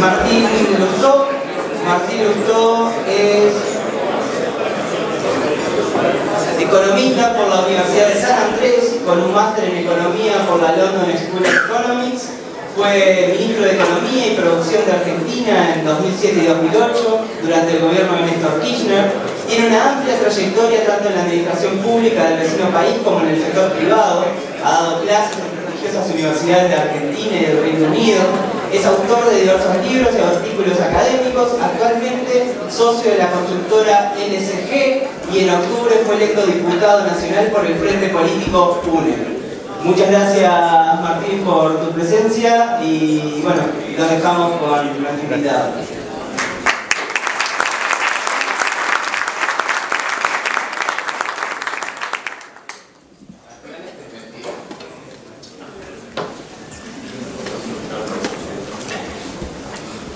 Martín Lustó. Martín Lustó es economista por la Universidad de San Andrés, con un máster en economía por la London School of Economics. Fue ministro de Economía y Producción de Argentina en 2007 y 2008, durante el gobierno de Néstor Kirchner. Tiene una amplia trayectoria tanto en la administración pública del vecino país como en el sector privado. Ha dado clases en prestigiosas universidades de Argentina y del Reino Unido. Es autor de diversos libros y artículos académicos. Actualmente socio de la consultora LSG y en octubre fue electo diputado nacional por el Frente Político UNE. Muchas gracias, Martín, por tu presencia y bueno, los dejamos con nuestro invitado.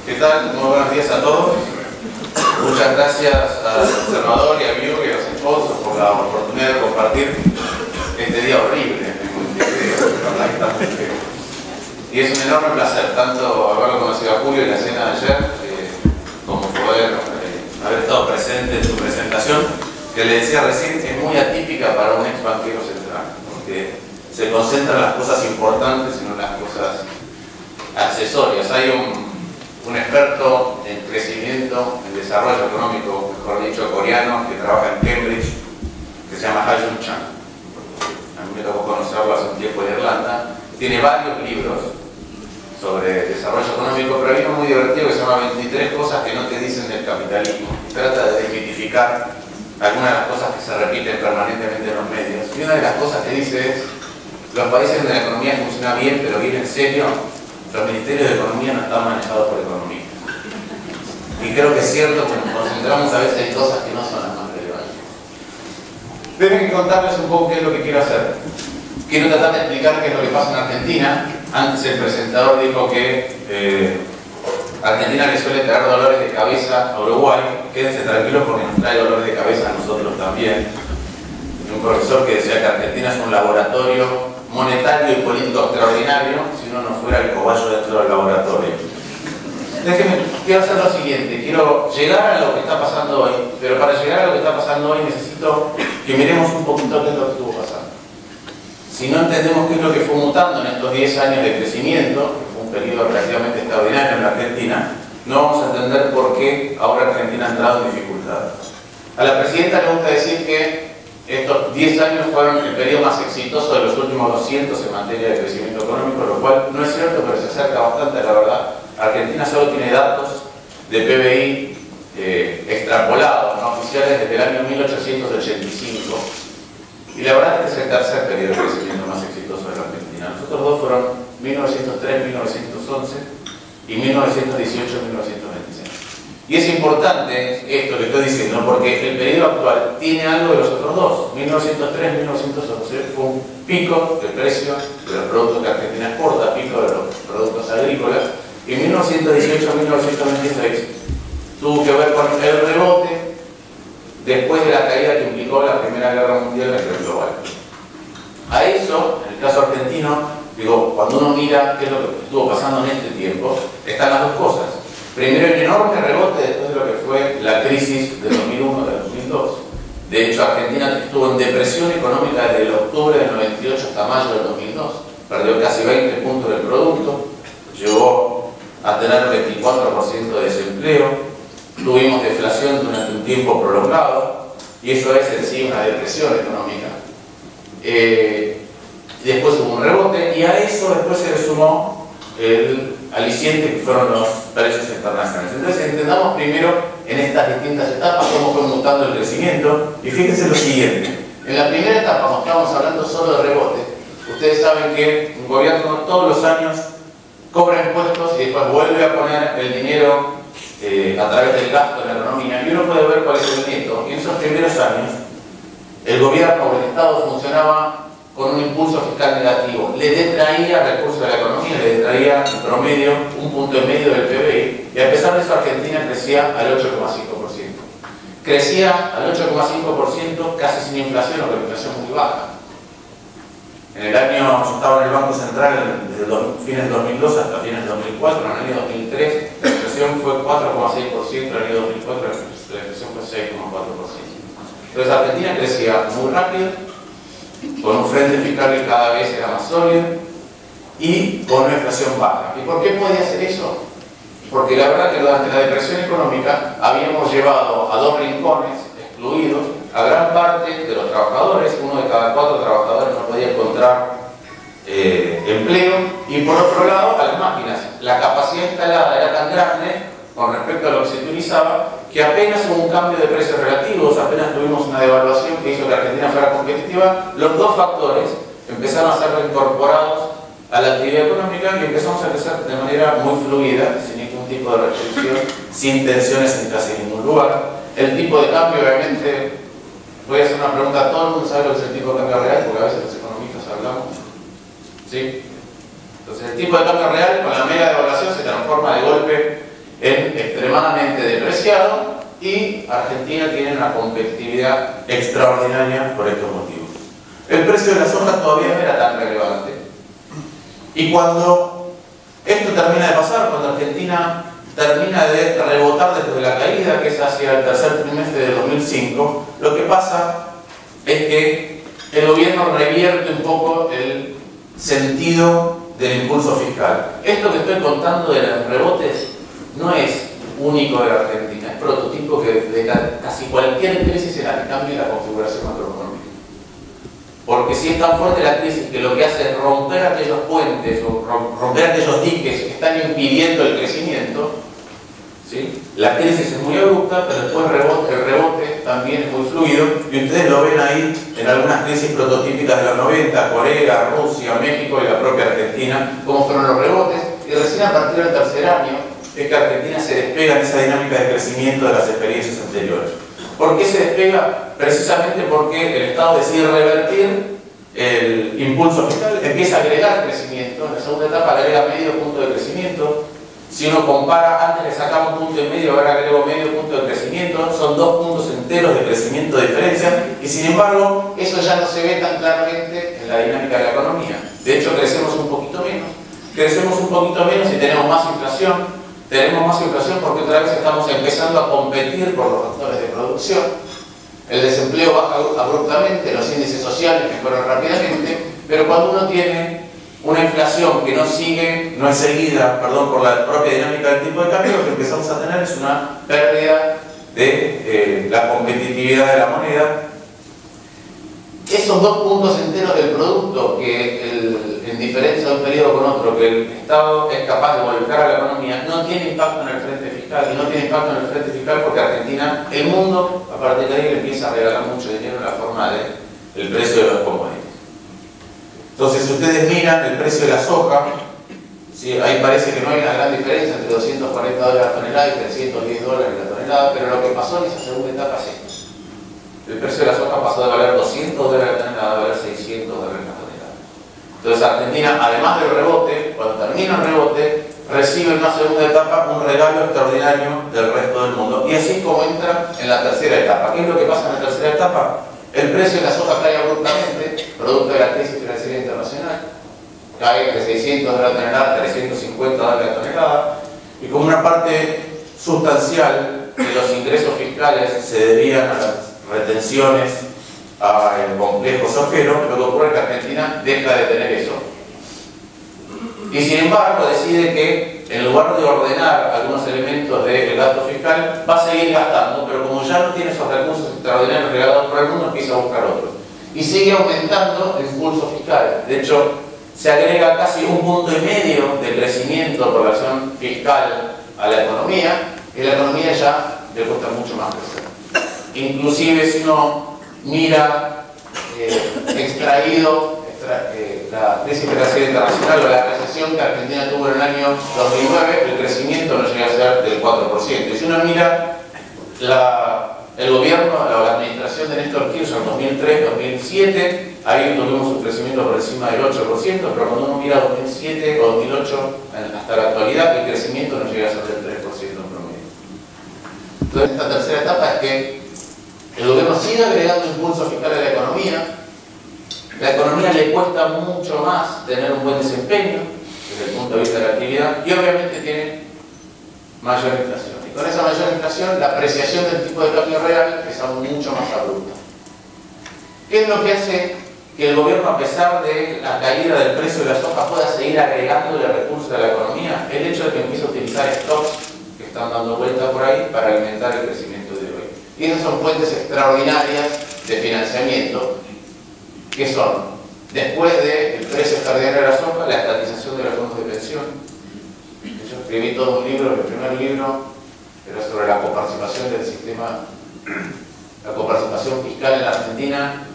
¿Qué tal? Muy buenos días a todos. Muchas gracias al observador y a Vivo y a los esposos por la oportunidad de compartir este día horrible. Y es un enorme placer tanto haberlo conocido a Julio en la cena de ayer como poder haber estado presente en su presentación, que le decía recién es muy atípica para un ex banquero central, porque se concentran las cosas importantes y no las cosas accesorias. Hay un experto en crecimiento, en desarrollo económico, mejor dicho, coreano, que trabaja en Cambridge, que se llama Ha-Joon Chang. A mí me tocó conocerlo hace un tiempo en Irlanda. Tiene varios libros sobre desarrollo económico, pero hay uno muy divertido que se llama 23 cosas que no te dicen del capitalismo. Trata de desmitificar algunas de las cosas que se repiten permanentemente en los medios. Y una de las cosas que dice es: los países donde la economía funciona bien, pero bien en serio, los ministerios de economía no están manejados por economía. Y creo que es cierto que nos concentramos a veces en cosas que no son las más relevantes. Deben contarles un poco qué es lo que quiero hacer. Quiero tratar de explicar qué es lo que pasa en Argentina. Antes el presentador dijo que Argentina le suele traer dolores de cabeza a Uruguay. Quédense tranquilos porque nos trae dolores de cabeza a nosotros también. Un profesor que decía que Argentina es un laboratorio monetario y político extraordinario si uno no fuera el cobayo dentro del laboratorio. Quiero hacer lo siguiente, quiero llegar a lo que está pasando hoy, pero para llegar a lo que está pasando hoy necesito que miremos un poquito qué es lo que estuvo pasando. Si no entendemos qué es lo que fue mutando en estos 10 años de crecimiento, que fue un periodo relativamente extraordinario en la Argentina, no vamos a entender por qué ahora Argentina ha entrado en dificultades. A la presidenta le gusta decir que estos 10 años fueron el periodo más exitoso de los últimos 200 en materia de crecimiento económico, lo cual no es cierto, pero se acerca bastante a la verdad. Argentina solo tiene datos de PBI extrapolados, no oficiales, desde el año 1885. Y la verdad es que es el tercer periodo de crecimiento más exitoso de la Argentina. Los otros dos fueron 1903-1911 y 1918-1926. Y es importante esto que estoy diciendo porque el periodo actual tiene algo de los otros dos. 1903-1911 fue un pico del precio de los productos que Argentina exporta, pico de los productos agrícolas. Y 1918-1926 tuvo que ver con el rebote después de la caída que implicó la Primera Guerra Mundial a nivel global. A eso, en el caso argentino, digo, cuando uno mira qué es lo que estuvo pasando en este tiempo, están las dos cosas. Primero, el enorme rebote después de lo que fue la crisis del 2001, del 2002. De hecho, Argentina estuvo en depresión económica desde el octubre del 98 hasta mayo del 2002. Perdió casi 20 puntos del producto, llegó a tener 24% de desempleo, tuvimos deflación durante un tiempo prolongado, y eso es en sí una depresión económica. Después hubo un rebote, y a eso después se le sumó el aliciente que fueron los precios internacionales. Entonces entendamos primero en estas distintas etapas cómo fue mutando el crecimiento, y fíjense lo siguiente. En la primera etapa, cuando estábamos hablando solo de rebote, ustedes saben que un gobierno todos los años cobra impuestos y después vuelve a poner el dinero a través del gasto en la economía, y uno puede ver cuál es el neto. Y en esos primeros años el gobierno o el Estado funcionaba con un impulso fiscal negativo, le detraía recursos de la economía, le detraía en promedio 1,5 puntos del PBI, y a pesar de eso Argentina crecía al 8,5%. Crecía al 8,5% casi sin inflación, o con inflación muy baja. En el año, yo estaba en el Banco Central desde fines del 2002 hasta fines del 2004, en el año 2003 la 4,6%, en el año 2004 la inflación fue 6,4%. Entonces Argentina crecía muy rápido, con un frente fiscal que cada vez era más sólido y con una inflación baja. ¿Y por qué podía hacer eso? Porque la verdad que durante la depresión económica habíamos llevado a dos rincones excluidos a gran parte de los trabajadores. Uno de cada 4 trabajadores no podía encontrar empleo, y por otro lado a las máquinas. La capacidad instalada era tan grande con respecto a lo que se utilizaba que apenas hubo un cambio de precios relativos, apenas tuvimos una devaluación que hizo que Argentina fuera competitiva. Los dos factores empezaron a ser incorporados a la actividad económica y empezamos a crecer de manera muy fluida, sin ningún tipo de restricción, sin tensiones en casi ningún lugar. El tipo de cambio, obviamente, voy a hacer una pregunta, ¿todo el mundo sabe lo que es el tipo de cambio real? Porque a veces los economistas hablamos. ¿Sí? Entonces el tipo de cambio real con la mega devaluación se transforma de golpe en extremadamente depreciado, y Argentina tiene una competitividad extraordinaria por estos motivos. El precio de la soja todavía no era tan relevante, y cuando esto termina de pasar, cuando Argentina termina de rebotar desde la caída, que es hacia el tercer trimestre de 2005, lo que pasa es que el gobierno revierte un poco el sentido del impulso fiscal. Esto que estoy contando de los rebotes no es único de la Argentina, es prototipo de casi cualquier crisis en la que cambie la configuración macroeconómica. Porque si es tan fuerte la crisis que lo que hace es romper aquellos puentes o romper aquellos diques que están impidiendo el crecimiento, ¿sí? La crisis es muy abrupta, pero después el rebote también es muy fluido, y ustedes lo ven ahí en algunas crisis prototípicas de los 90, Corea, Rusia, México y la propia Argentina, cómo fueron los rebotes, y recién a partir del tercer año es que Argentina se despega en esa dinámica de crecimiento de las experiencias anteriores. ¿Por qué se despega? Precisamente porque el Estado decide revertir el impulso fiscal, empieza a agregar crecimiento. En la segunda etapa agrega medio punto de crecimiento. Si uno compara, antes le sacaba un punto y medio, ahora agrego medio punto de crecimiento, son 2 puntos enteros de crecimiento de diferencia, y sin embargo eso ya no se ve tan claramente en la dinámica de la economía. De hecho crecemos un poquito menos y tenemos más inflación. Tenemos más inflación porque otra vez estamos empezando a competir por los factores de producción. El desempleo baja abruptamente, los índices sociales mejoran rápidamente, pero cuando uno tiene una inflación que no es seguida, por la propia dinámica del tipo de cambio, lo que empezamos a tener es una pérdida de la competitividad de la moneda. Esos 2 puntos enteros del producto, que en diferencia de un periodo con otro, que el Estado es capaz de volcar a la economía, no tiene impacto en el frente fiscal, y no tiene impacto en el frente fiscal porque Argentina, el mundo, a partir de ahí, le empieza a regalar mucho dinero en la forma del precio de los componentes. Entonces, si ustedes miran el precio de la soja, ¿sí? Ahí parece que no hay una gran diferencia entre $240 la tonelada y $310 la tonelada, pero lo que pasó en esa segunda etapa es esto. El precio de la soja pasó de valer $200 la tonelada a valer $600 la tonelada. Entonces Argentina, además del rebote, cuando termina el rebote, recibe en una segunda etapa un regalo extraordinario del resto del mundo. Y así como entra en la tercera etapa. ¿Qué es lo que pasa en la tercera etapa? El precio de la soja cae abruptamente, producto de la crisis financiera internacional. Cae de $600 la tonelada a $350 la tonelada. Y como una parte sustancial de los ingresos fiscales se debían a las retenciones al complejo sojero, lo que ocurre es que Argentina deja de tener eso. Y sin embargo decide que en lugar de ordenar algunos elementos del gasto fiscal, va a seguir gastando, pero como ya no tiene esos recursos extraordinarios regalados por el mundo, empieza a buscar otros. Y sigue aumentando el impulso fiscal. De hecho, se agrega casi 1,5 puntos de crecimiento por la acción fiscal a la economía, y la economía ya le cuesta mucho más crecer. Inclusive si uno mira la crisis financiera internacional o la recesión que Argentina tuvo en el año 2009, el crecimiento no llega a ser del 4%. Y si uno mira el gobierno o la administración de Néstor Kirchner en 2003-2007, ahí tuvimos un crecimiento por encima del 8%, pero cuando uno mira 2007 o 2008 hasta la actualidad, el crecimiento no llega a ser del 3% en promedio. Entonces esta tercera etapa es que el gobierno sigue agregando impulso fiscal a la economía. La economía le cuesta mucho más tener un buen desempeño desde el punto de vista de la actividad, y obviamente tiene mayor inflación. Y con esa mayor inflación, la apreciación del tipo de cambio real es aún mucho más abrupta. ¿Qué es lo que hace que el gobierno, a pesar de la caída del precio de la soja, pueda seguir agregándole recursos a la economía? El hecho de que empiece a utilizar stocks que están dando vuelta por ahí para alimentar el crecimiento de hoy. Y esas son fuentes extraordinarias de financiamiento, que son, después del precio extraordinario de la soja, la estatización de los fondos de pensión. Yo escribí todo un libro, el primer libro era sobre la coparticipación del sistema, la coparticipación fiscal en la Argentina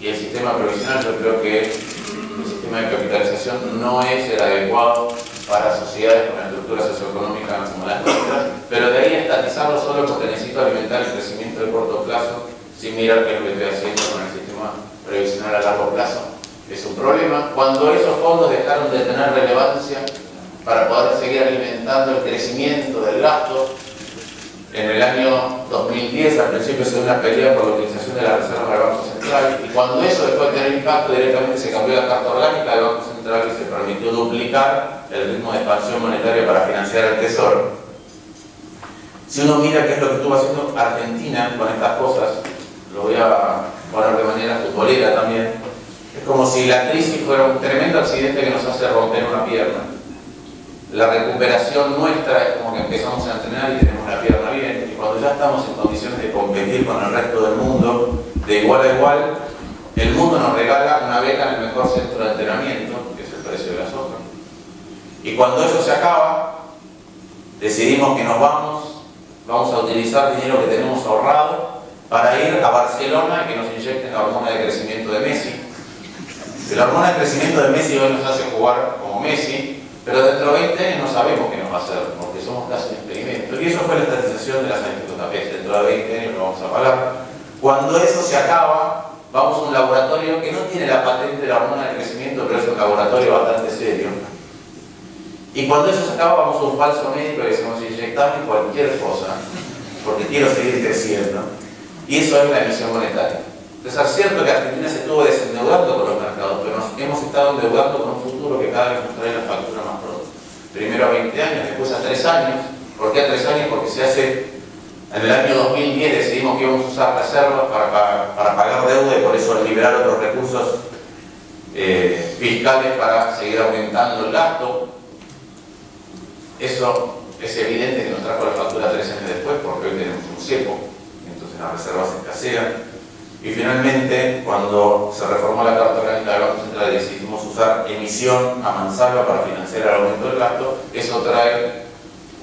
y el sistema provisional. Yo creo que el sistema de capitalización no es el adecuado para sociedades con una estructura socioeconómica como las nuestras, pero de ahí estatizarlo solo porque necesito alimentar el crecimiento de corto plazo sin mirar qué es lo que estoy haciendo con el sistema previsional a largo plazo. Es un problema. Cuando esos fondos dejaron de tener relevancia para poder seguir alimentando el crecimiento del gasto, en el año 2010 al principio se dio una pelea por la utilización de la reserva del Banco Central, y cuando eso dejó de tener impacto, directamente se cambió la carta orgánica del Banco Central y se permitió duplicar el ritmo de expansión monetaria para financiar el tesoro. Si uno mira qué es lo que estuvo haciendo Argentina con estas cosas, lo voy a poner de manera futbolera también, es como si la crisis fuera un tremendo accidente que nos hace romper una pierna. La recuperación nuestra es como que empezamos a entrenar y tenemos la pierna bien, y cuando ya estamos en condiciones de competir con el resto del mundo de igual a igual, el mundo nos regala una beca en el mejor centro de entrenamiento, que es el precio de la soja. Y cuando eso se acaba, decidimos que nos vamos a utilizar dinero que tenemos ahorrado para ir a Barcelona y que nos inyecten la hormona de crecimiento de Messi. La hormona de crecimiento de Messi hoy nos hace jugar como Messi, pero dentro de 20 años no sabemos qué nos va a hacer, porque somos casi un experimento. Y eso fue la estatización de las JP. Dentro de 20 años lo vamos a pagar. Cuando eso se acaba, vamos a un laboratorio que no tiene la patente de la hormona de crecimiento, pero es un laboratorio bastante serio. Y cuando eso se acaba, vamos a un falso médico y decimos: inyectame cualquier cosa, porque quiero seguir creciendo. Y eso es la emisión monetaria. Entonces, es cierto que Argentina se estuvo desendeudando con los mercados, pero nos hemos estado endeudando con un futuro que cada vez nos trae la factura más pronto. Primero a 20 años, después a 3 años. ¿Por qué a 3 años? Porque se hace, en el año 2010 decidimos que íbamos a usar reservas para pagar deuda, y por eso liberar otros recursos fiscales para seguir aumentando el gasto. Eso es evidente que nos trajo la factura 3 años después, porque hoy tenemos un cepo, entonces las reservas escasean. Y finalmente, cuando se reformó la Carta Orgánica del Banco Central y decidimos usar emisión a mansalva para financiar el aumento del gasto, eso trae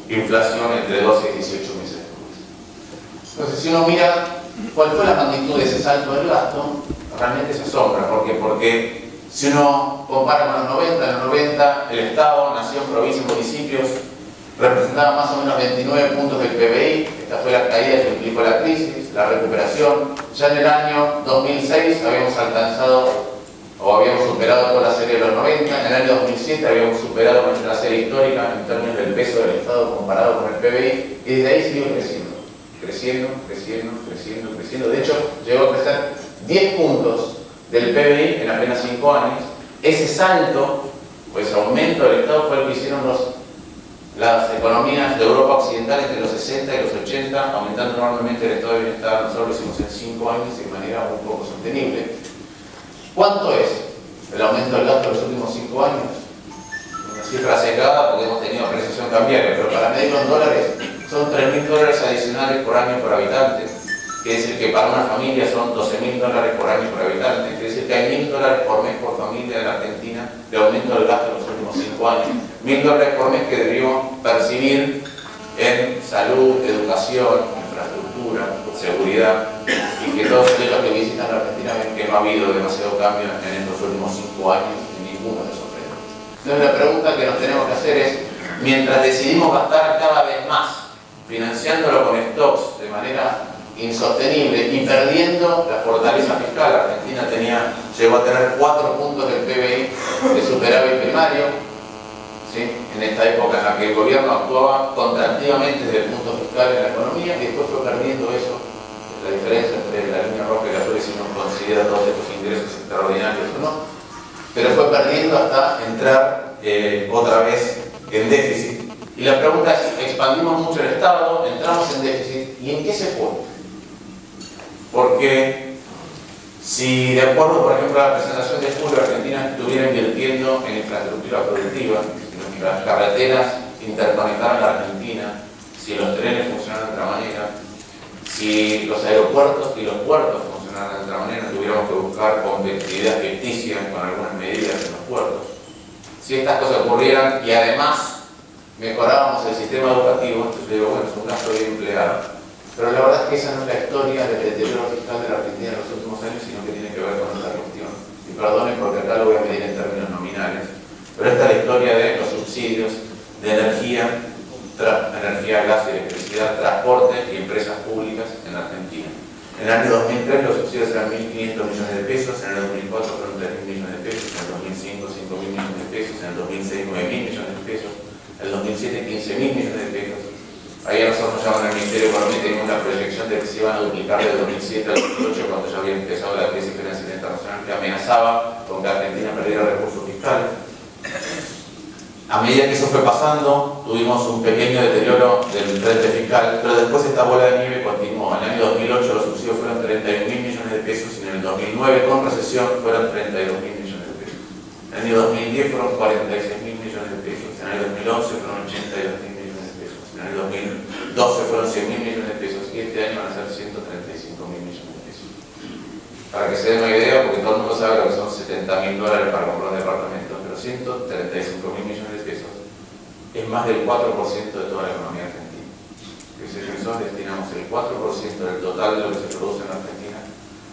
inflación entre 12 y 18 meses después. Entonces, si uno mira cuál fue la magnitud de ese salto del gasto, realmente se asombra. ¿Por qué? Porque si uno compara con los 90, en los 90 el Estado, nación, provincia y municipios representaba más o menos 29 puntos del PBI. Esta fue la caída que implicó la crisis, la recuperación. Ya en el año 2006 habíamos alcanzado o habíamos superado toda la serie de los 90. En el año 2007 habíamos superado nuestra serie histórica en términos del peso del Estado comparado con el PBI, y desde ahí siguió creciendo. De hecho, llegó a crecer 10 puntos del PBI en apenas 5 años. Ese salto, o ese aumento del Estado, fue el que hicieron las economías de Europa Occidental entre los 60 y los 80, aumentando enormemente el estado de bienestar. Nosotros lo hicimos en 5 años de manera un poco sostenible. ¿Cuánto es el aumento del gasto de los últimos 5 años? Una cifra secada porque hemos tenido apreciación cambiaria, pero para medirlo en dólares son $3.000 adicionales por año por habitante. Quiere decir que para una familia son $12.000 por año por habitante. Quiere decir que hay $1.000 por mes por familia en la Argentina de aumento del gasto en los últimos 5 años. $1.000 por mes que deberíamos percibir en salud, educación, infraestructura, seguridad, y que todos aquellos que visitan la Argentina ven que no ha habido demasiado cambio en estos últimos 5 años en ninguno de esos frentes. Entonces la pregunta que nos tenemos que hacer es: mientras decidimos gastar cada vez más financiándolo con stocks de manera insostenible y perdiendo la fortaleza fiscal, Argentina llegó a tener 4 puntos del PBI de superávit primario, ¿sí?, en esta época en la que el gobierno actuaba contractivamente desde el punto fiscal en la economía, y después fue perdiendo eso. La diferencia entre la línea roja y la azul, si uno considera todos estos ingresos extraordinarios o no, pero fue perdiendo hasta entrar otra vez en déficit. Y la pregunta es, expandimos mucho el Estado, entramos en déficit, ¿y en qué se fue? Porque si de acuerdo, por ejemplo, a la presentación de julio, Argentina estuviera invirtiendo en infraestructura productiva, si las carreteras interconectaran la Argentina, si los trenes funcionaran de otra manera, si los aeropuertos y los puertos funcionaran de otra manera, tuviéramos que buscar competitividad ficticia con algunas medidas en los puertos. Si estas cosas ocurrieran y además mejorábamos el sistema educativo, entonces digo, bueno, es un gasto bien empleado. Pero la verdad es que esa no es la historia del deterioro fiscal de la Argentina en los últimos años, sino que tiene que ver con esta cuestión. Y perdonen porque acá lo voy a medir en términos nominales, pero esta es la historia de los subsidios de energía, gas y electricidad, transporte y empresas públicas en Argentina. En el año 2003 los subsidios eran 1.500 millones de pesos, en el 2004 fueron 3.000 millones de pesos, en el 2005 5.000 millones de pesos, en el 2006 9.000 millones de pesos, en el 2007 15.000 millones de pesos. Ahí a nosotros nos llaman al Ministerio de Economía y teníamos una proyección de que se iban a duplicar de 2007 al 2008 cuando ya había empezado la crisis financiera internacional que amenazaba con que Argentina perdiera recursos fiscales. A medida que eso fue pasando, tuvimos un pequeño deterioro del frente fiscal, pero después esta bola de nieve continuó. En el año 2008 los subsidios fueron 31.000 millones de pesos y en el 2009 con recesión fueron 32.000 millones de pesos. En el año 2010 fueron 46.000 millones de pesos, en el año 2011 fueron 82.000 millones de pesos, en el año 2012 fueron 100.000 millones de pesos y este año van a ser 135.000 millones de pesos. Para que se den una idea, porque todo el mundo sabe lo que son $70.000 para comprar un departamento, pero 135.000 millones de pesos es más del 4% de toda la economía argentina. Que si nosotros destinamos el 4% del total de lo que se produce en Argentina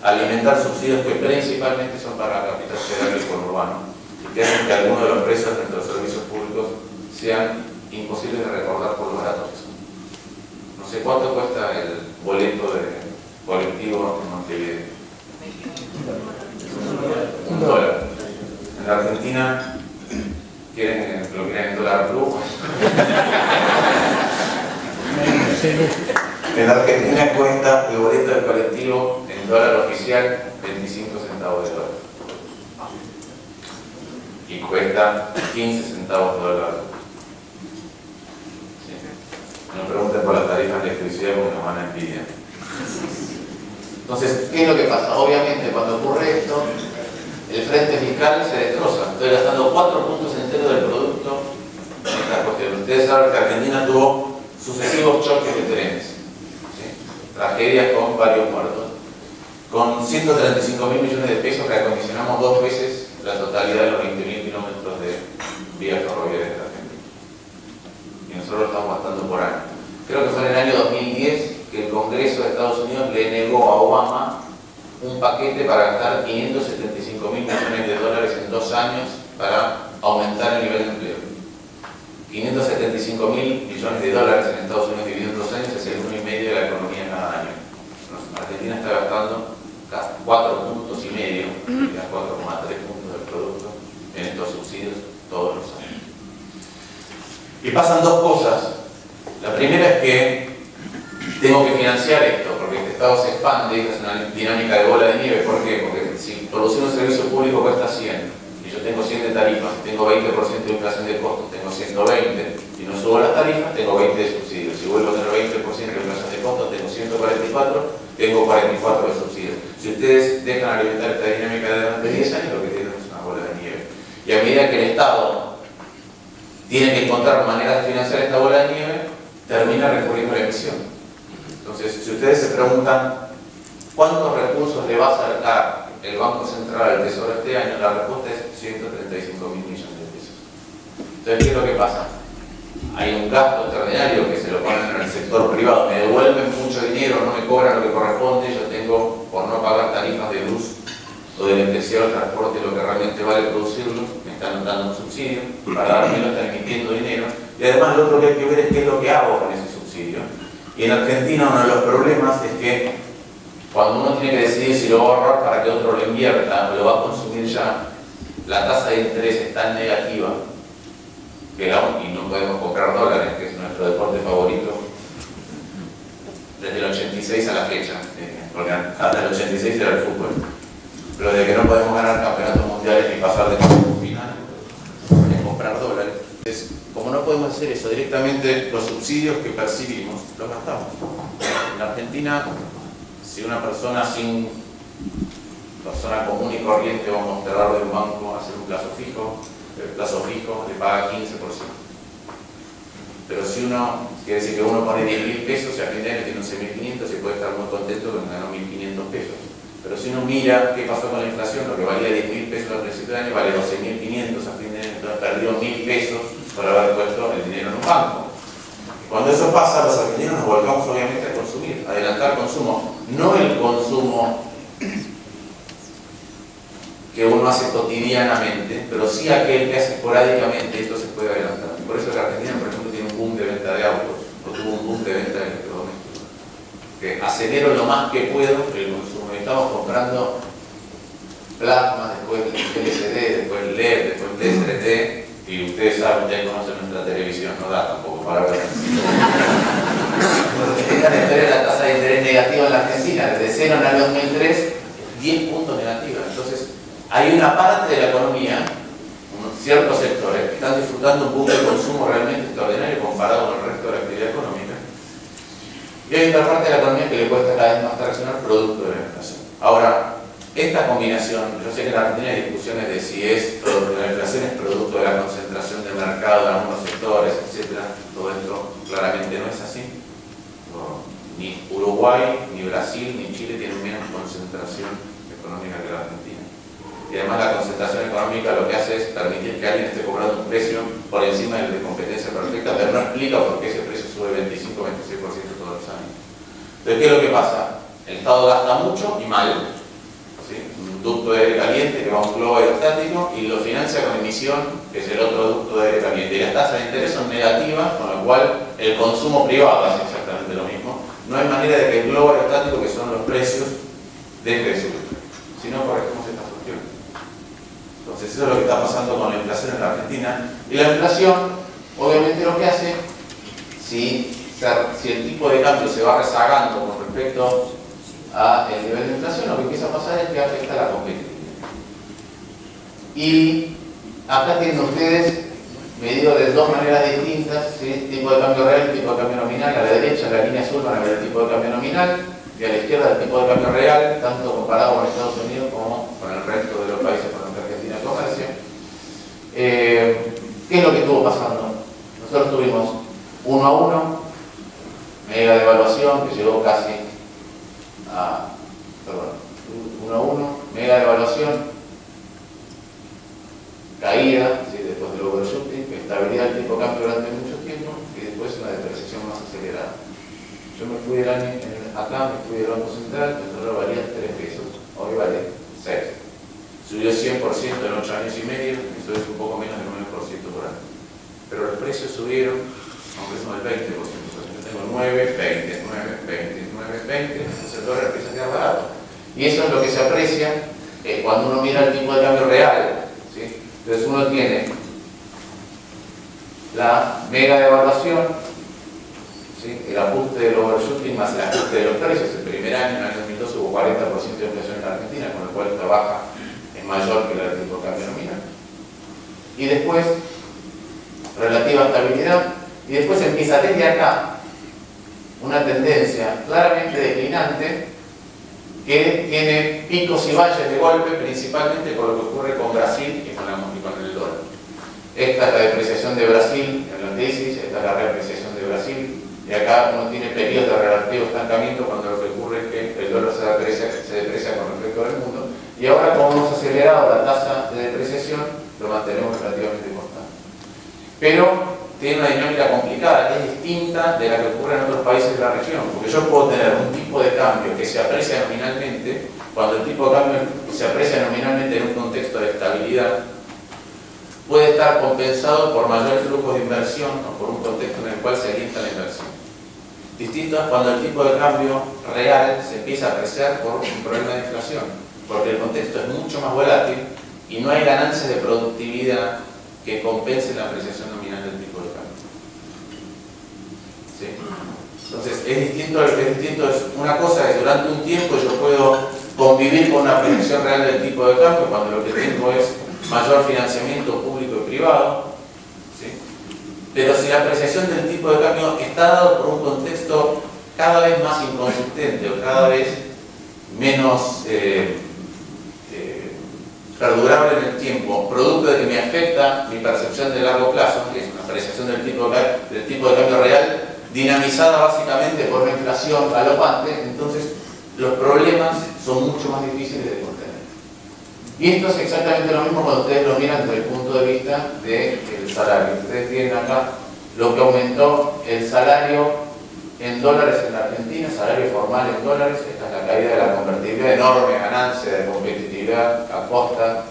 a alimentar subsidios que principalmente son para la capital federal y conurbano y que hacen que algunos de los precios de nuestros servicios públicos sean imposibles de recordar por lo baratos que son. No sé cuánto cuesta el boleto de colectivo en Montevideo. $1. En la Argentina lo quieren en dólar blue. En la Argentina cuesta el boleto del colectivo en dólar oficial 25 centavos de dólar. Y cuesta 15 centavos de dólar. Sí. No pregunten por las tarifas de electricidad porque nos van a envidiar. Entonces, ¿qué es lo que pasa? Obviamente, cuando ocurre esto, el frente fiscal se destroza. Estoy gastando 4 puntos enteros del producto en esta cuestión. Ustedes saben que Argentina tuvo sucesivos choques de trenes, ¿sí? Tragedias con varios muertos. Con 135.000 millones de pesos reacondicionamos 2 veces la totalidad de los 20.000 kilómetros de vías ferroviarias de Argentina. Y nosotros lo estamos gastando por año. Creo que fue en el año 2010 que el Congreso de Estados Unidos le negó a Obama un paquete para gastar 575.000 millones de dólares en 2 años para aumentar el nivel de empleo. 575.000 millones de dólares en Estados Unidos dividido en 2 años es el 1,5% de la economía cada año. Argentina está gastando 4,5 puntos, 4,3 puntos del producto en estos subsidios todos los años. Y pasan 2 cosas. La primera es que tengo que financiar esto, porque este Estado se expande, es una dinámica de bola de nieve. ¿Por qué? Porque si producir un servicio público cuesta 100, y yo tengo 100 de tarifas, tengo 20% de inflación de costos, tengo 120, y no subo las tarifas, tengo 20 de subsidios. Si vuelvo a tener 20% de inflación de costos, tengo 144, tengo 44 de subsidios. Si ustedes dejan alimentar esta dinámica durante 10 años, lo que tienen es una bola de nieve. Y a medida que el Estado tiene que encontrar maneras de financiar esta bola de nieve, termina recurriendo a la emisión. Entonces, si ustedes se preguntan cuántos recursos le va a sacar el Banco Central al Tesoro este año, la respuesta es 135.000 millones de pesos. Entonces, ¿qué es lo que pasa? Hay un gasto extraordinario que se lo ponen en el sector privado, me devuelven mucho dinero, no me cobran lo que corresponde, yo tengo, por no pagar tarifas de luz o de electricidad o transporte, lo que realmente vale producirlo, me están dando un subsidio, para darme lo están emitiendo dinero, y además lo otro que hay que ver es qué es lo que hago con ese subsidio. Y en Argentina uno de los problemas es que cuando uno tiene que decidir si lo va a ahorrar para que otro lo invierta o lo va a consumir ya, la tasa de interés es tan negativa que y no podemos comprar dólares, que es nuestro deporte favorito, desde el 86 a la fecha, porque hasta el 86 era el fútbol, pero desde que no podemos ganar campeonatos mundiales ni pasar de cuartos final, es comprar dólares. Entonces, como no podemos hacer eso directamente, los subsidios que percibimos los gastamos. En Argentina, si una persona persona común y corriente, vamos a cerrar de un banco, hacer un plazo fijo, el plazo fijo le paga 15%. Pero si uno, quiere decir que uno pone 10.000 pesos y al fin de año tiene 11.500 y puede estar muy contento que ganó 1.500 pesos. Pero si uno mira qué pasó con la inflación, lo que valía 10.000 pesos al principio del año vale 12.500 a fin de año, entonces perdió 1.000 pesos por haber puesto el dinero en un banco. Cuando eso pasa, los argentinos nos volcamos obviamente a consumir, a adelantar consumo, no el consumo que uno hace cotidianamente, pero sí aquel que hace esporádicamente, esto se puede adelantar. Por eso la Argentina, por ejemplo, tiene un boom de venta de autos, o tuvo un boom de venta de electrodomésticos, que acelero lo más que puedo el consumo. Estamos comprando plasma, después LCD, después LED, después D3D, y ustedes saben, ustedes conocen nuestra televisión, no da tampoco para ver. La tasa de interés negativa en la Argentina, desde 0 en el 2003, 10 puntos negativos. Entonces, hay una parte de la economía, ciertos sectores, que están disfrutando un boom de consumo realmente extraordinario comparado con el resto de la actividad económica. Y hay otra parte de la economía que le cuesta cada vez más traccionar producto de la inflación. Ahora, esta combinación, yo sé que en la Argentina hay discusiones de si la inflación es producto de la concentración del mercado en algunos sectores, etc. Todo esto claramente no es así. Ni Uruguay, ni Brasil, ni Chile tienen menos concentración económica que la Argentina. Y además la concentración económica lo que hace es permitir que alguien esté cobrando un precio por encima del de competencia perfecta, pero no explica por qué ese precio sube 25-26% todos los años. Entonces, ¿qué es lo que pasa? El Estado gasta mucho y mal. ¿Sí? Un ducto de aire caliente que va a un globo aerostático y lo financia con emisión, que es el otro ducto de aire caliente. Y las tasas de interés son negativas, con lo cual el consumo privado hace exactamente lo mismo. No hay manera de que el globo aerostático, que son los precios, deje de subir. Si no corregimos esta cuestión. Entonces eso es lo que está pasando con la inflación en la Argentina. Y la inflación, obviamente lo que hace, si el tipo de cambio se va rezagando con respecto al nivel de inflación, lo que empieza a pasar es que afecta a la competitividad. Y acá tienen ustedes medido de dos maneras distintas, ¿sí? Tipo de cambio real y tipo de cambio nominal. A la derecha, en la línea azul, van a ver el tipo de cambio nominal, y a la izquierda el tipo de cambio real, tanto comparado con Estados Unidos como con el resto de los países con los que Argentina comercia. ¿Qué es lo que estuvo pasando? Nosotros tuvimos 1 a 1, mega devaluación que llegó casi a, 1 a 1, mega devaluación, caída, ¿sí? Después del overshooting, estabilidad del tipo de cambio durante mucho tiempo y después una depreciación más acelerada. Yo me fui acá, me fui del Banco Central, el dólar valía 3 pesos, hoy vale 6. Subió 100% en 8 años y medio, eso es un poco menos del 9% por año. Pero los precios subieron a un ritmo del 20%, yo tengo 9, 20, 9, 20, 9, 20, entonces el dólar empieza a quedar barato. Y eso es lo que se aprecia cuando uno mira el tipo de cambio real. ¿Sí? Entonces uno tiene la mega devaluación, ¿sí? El ajuste del overshooting más el ajuste de los precios. El primer año, en el año 2012, hubo 40% de inflación en la Argentina, con lo cual esta baja es mayor que la del tipo de cambio nominal. Y después, relativa estabilidad, y después empieza desde acá una tendencia claramente declinante que tiene picos y valles de golpe, principalmente por lo que ocurre con Brasil y con el dólar. Esta es la depreciación de Brasil en la crisis, esta es la reapreciación de Brasil, y acá uno tiene periodos de relativo estancamiento cuando lo que ocurre es que el dólar se deprecia con respecto al mundo, y ahora como hemos acelerado la tasa de depreciación, lo mantenemos relativamente constante. Pero tiene una dinámica complicada, que es distinta de la que ocurre en otros países de la región, porque yo puedo tener un tipo de cambio que se aprecia nominalmente, cuando el tipo de cambio se aprecia nominalmente en un contexto de estabilidad, puede estar compensado por mayor flujo de inversión o por un contexto en el cual se alienta la inversión. Distinto es cuando el tipo de cambio real se empieza a apreciar por un problema de inflación, porque el contexto es mucho más volátil y no hay ganancias de productividad que compensen la apreciación nominal del tipo de cambio. ¿Sí? Entonces, es distinto, una cosa es durante un tiempo yo puedo convivir con una apreciación real del tipo de cambio cuando lo que tengo es mayor financiamiento público y privado, ¿sí? Pero si la apreciación del tipo de cambio está dado por un contexto cada vez más inconsistente o cada vez menos perdurable en el tiempo, producto de que me afecta mi percepción de largo plazo, que es una apreciación del tipo de cambio real, dinamizada básicamente por una inflación galopante, entonces los problemas son mucho más difíciles de contener. Y esto es exactamente lo mismo cuando ustedes lo miran desde el punto de vista del salario. Ustedes tienen acá lo que aumentó el salario en dólares en la Argentina, salario formal en dólares. Esta es la caída de la convertibilidad, enorme ganancia de competitividad a costa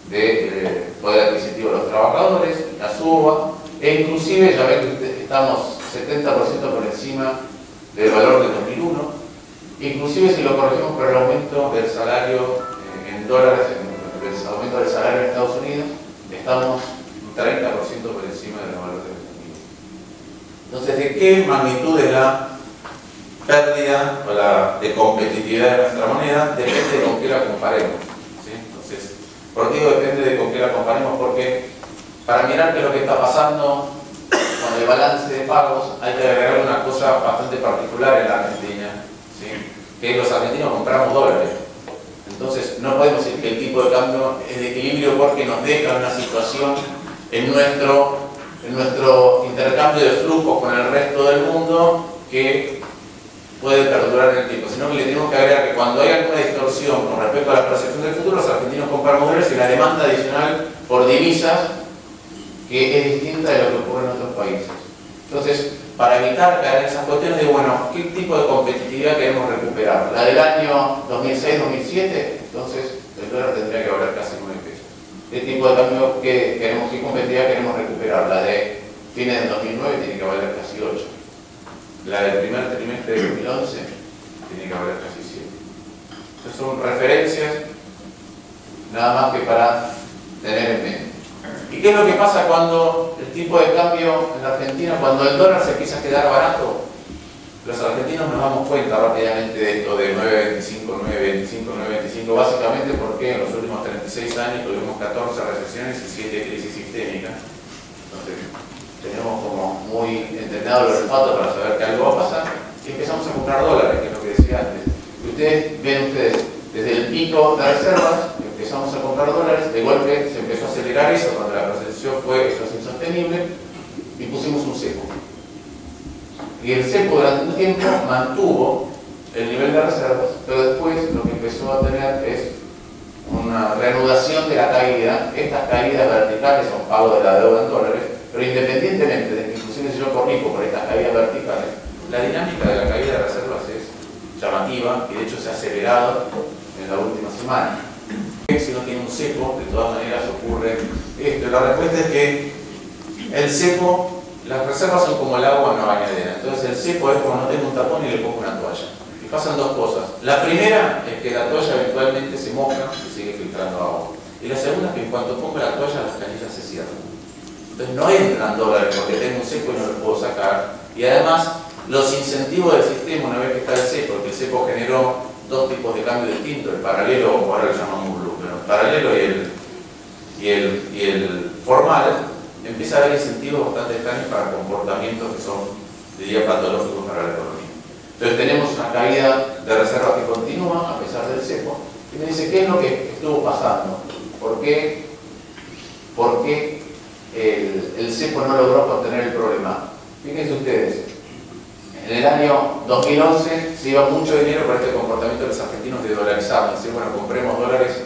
del poder adquisitivo de los trabajadores, la suba, e inclusive ya ven que estamos 70% por encima del valor del 2001, inclusive si lo corregimos por el aumento del salario en dólares, el aumento del salario en Estados Unidos, estamos un 30% por encima del valor del 2001. Entonces, ¿de qué magnitud es la pérdida o la de competitividad de nuestra moneda? Depende de con qué la comparemos, ¿sí? Entonces, ¿por qué digo depende de con qué la comparemos? Porque para mirar qué es lo que está pasando con el balance de pagos hay que agregar una cosa bastante particular en la Argentina, ¿sí? Que los argentinos compramos dólares. Entonces, no podemos decir que el tipo de cambio es de equilibrio porque nos deja una situación en nuestro intercambio de flujos con el resto del mundo que puede perdurar en el tiempo, sino que le tenemos que agregar que cuando hay alguna distorsión con respecto a la percepción del futuro, los argentinos compran dólares y la demanda adicional por divisas que es distinta de lo que ocurre en otros países. Entonces, para evitar caer en esas cuestiones de, bueno, ¿qué tipo de competitividad queremos recuperar? ¿La del año 2006-2007? Entonces, el dólar tendría que valer casi 9 pesos. ¿Qué tipo de cambio que queremos, qué competitividad queremos recuperar? La de fines del 2009 tiene que valer casi 8. La del primer trimestre de 2011 tiene que valer casi 7. Entonces son referencias nada más que para tener en mente. ¿Y qué es lo que pasa cuando el tipo de cambio en la Argentina, cuando el dólar se empieza a quedar barato? Los argentinos nos damos cuenta rápidamente de esto de 9.25, 9.25, 9.25, básicamente porque en los últimos 36 años tuvimos 14 recesiones y 7 crisis sistémicas. Entonces, tenemos como muy entrenado el olfato para saber que algo va a pasar y empezamos a comprar dólares, que es lo que decía antes. Y ustedes ven desde el pico de reservas, empezamos a comprar dólares, de golpe se empezó a acelerar eso cuando la recesión fue esto es insostenible y pusimos un cepo. Y el cepo durante un tiempo mantuvo el nivel de reservas, pero después lo que empezó a tener es una reanudación de la caída. Estas caídas verticales son pago de la deuda en dólares, pero independientemente de que inclusive si yo corrijo por estas caídas verticales, la dinámica de la caída de reservas es llamativa y de hecho se ha acelerado en la última semana. Si no tiene un cepo, de todas maneras ocurre esto. La respuesta es que el cepo, las reservas son como el agua en una bañadera. Entonces el cepo es como no tengo un tapón y le pongo una toalla. Y pasan dos cosas. La primera es que la toalla eventualmente se moja y sigue filtrando agua. Y la segunda es que en cuanto pongo la toalla, las canillas se cierran. Entonces no entran dólares porque tengo un cepo y no los puedo sacar. Y además, los incentivos del sistema, una vez que está el cepo, porque el cepo generó dos tipos de cambio distintos, el paralelo, o ahora lo llamamos blue, pero el paralelo y el formal, empieza a haber incentivos bastante extraños para comportamientos que son, diría, patológicos para la economía. Entonces tenemos una caída de reservas que continúa a pesar del cepo, y me dice, ¿qué es lo que estuvo pasando? ¿Por qué el cepo no logró contener el problema? Fíjense ustedes, en el año 2011 se iba mucho dinero para este comportamiento de los argentinos de dolarizar, decir, bueno, compremos dólares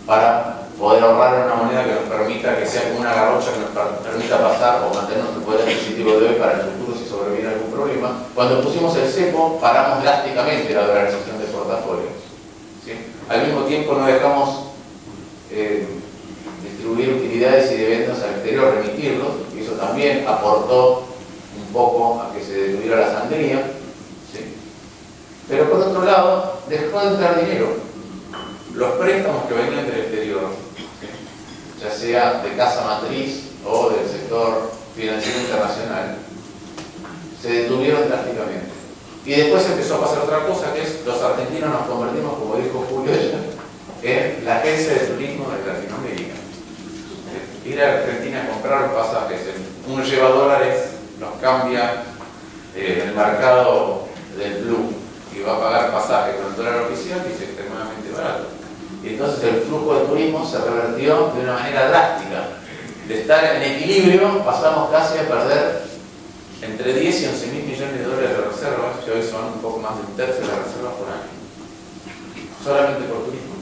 para poder ahorrar una moneda que nos permita, que sea como una garrocha que nos permita pasar o mantener nuestro poder adquisitivo de hoy para el futuro si sobreviene algún problema. Cuando pusimos el cepo, paramos drásticamente la dolarización de portafolios, ¿sí? Al mismo tiempo no dejamos distribuir utilidades y dividendos al exterior, remitirlos, y eso también aportó un poco a que se detuviera la sangría, ¿sí? Pero por otro lado, dejó de entrar dinero. Los préstamos que venían del exterior, ¿sí?, ya sea de casa matriz o del sector financiero internacional, se detuvieron drásticamente. Y después empezó a pasar otra cosa, que es los argentinos nos convertimos, como dijo Julio, en la agencia de turismo de Latinoamérica. Ir a Argentina a comprar pasajes en uno lleva dólares, los cambia en el mercado del blue y va a pagar pasaje con el dólar oficial y es extremadamente barato. Y entonces el flujo de turismo se revertió de una manera drástica. De estar en equilibrio pasamos casi a perder entre 10 y 11 mil millones de dólares de reservas, que hoy son un poco más de un tercio de las reservas por año. Solamente por turismo.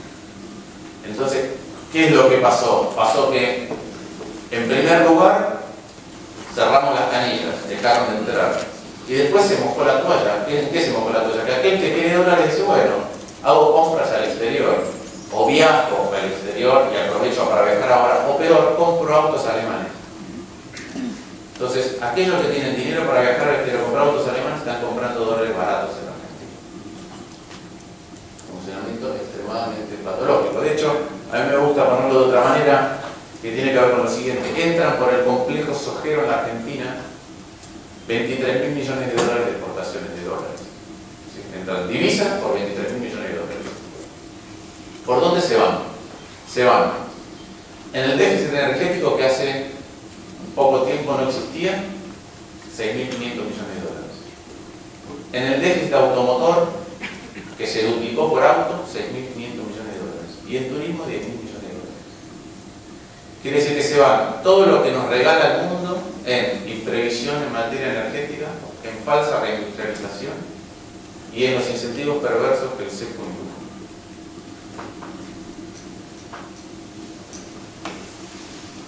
Entonces, ¿qué es lo que pasó? Pasó que, en primer lugar, cerramos las canillas, dejaron de entrar. Y después se mojó la toalla. ¿Qué se mojó la toalla? Que aquel que tiene dólares dice, bueno, hago compras al exterior, o viajo al exterior y aprovecho para viajar ahora, o peor, compro autos alemanes. Entonces, aquellos que tienen dinero para viajar al exterior, comprar autos alemanes, están comprando dólares baratos en Argentina. Funcionamiento extremadamente patológico. De hecho, a mí me gusta ponerlo de otra manera, que tiene que ver con lo siguiente. Entran por el complejo sojero en la Argentina 23 mil millones de dólares de exportaciones de dólares. ¿Sí? Entran divisas por 23 mil millones de dólares. ¿Por dónde se van? Se van en el déficit energético que hace poco tiempo no existía, 6.500 millones de dólares. En el déficit automotor, que se duplicó por auto, 6.500 millones de dólares. Y en turismo, 10.000 millones de dólares. Quiere decir que se van todo lo que nos regala el mundo en imprevisión en materia energética, en falsa reindustrialización y en los incentivos perversos que el CEPO indujo.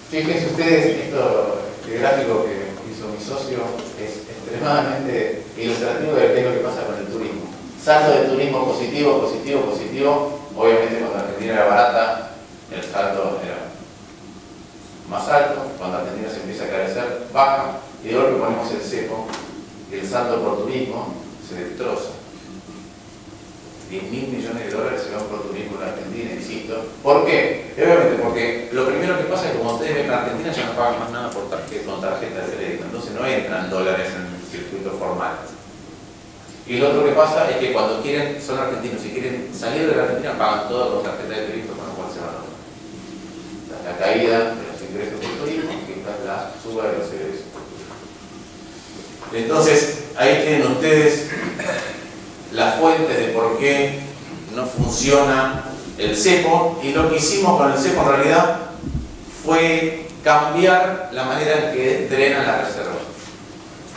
Fíjense ustedes, este gráfico que hizo mi socio es extremadamente ilustrativo de qué es lo que pasa con el turismo. Saldo de turismo positivo, positivo, positivo. Obviamente cuando Argentina era barata, el saldo era más alto. Cuando Argentina se empieza a carecer, baja. Y de golpe ponemos el cepo y el saldo por turismo se destroza. 10.000 millones de dólares se van por turismo en Argentina, insisto. ¿Por qué? Obviamente porque lo primero que pasa es que como ustedes ven en Argentina ya no pagan más nada por tarjeta, con tarjeta de crédito, entonces no entran dólares en el circuito formal. Y lo otro que pasa es que cuando quieren, son argentinos, si quieren salir de la Argentina pagan todo con tarjeta de crédito, con lo cual se van a la caída de los ingresos por turismo y la suba de los ingresos por turismo. Entonces, ahí tienen ustedes las fuentes de por qué no funciona el cepo, y lo que hicimos con el cepo en realidad fue cambiar la manera en que drenan las reservas.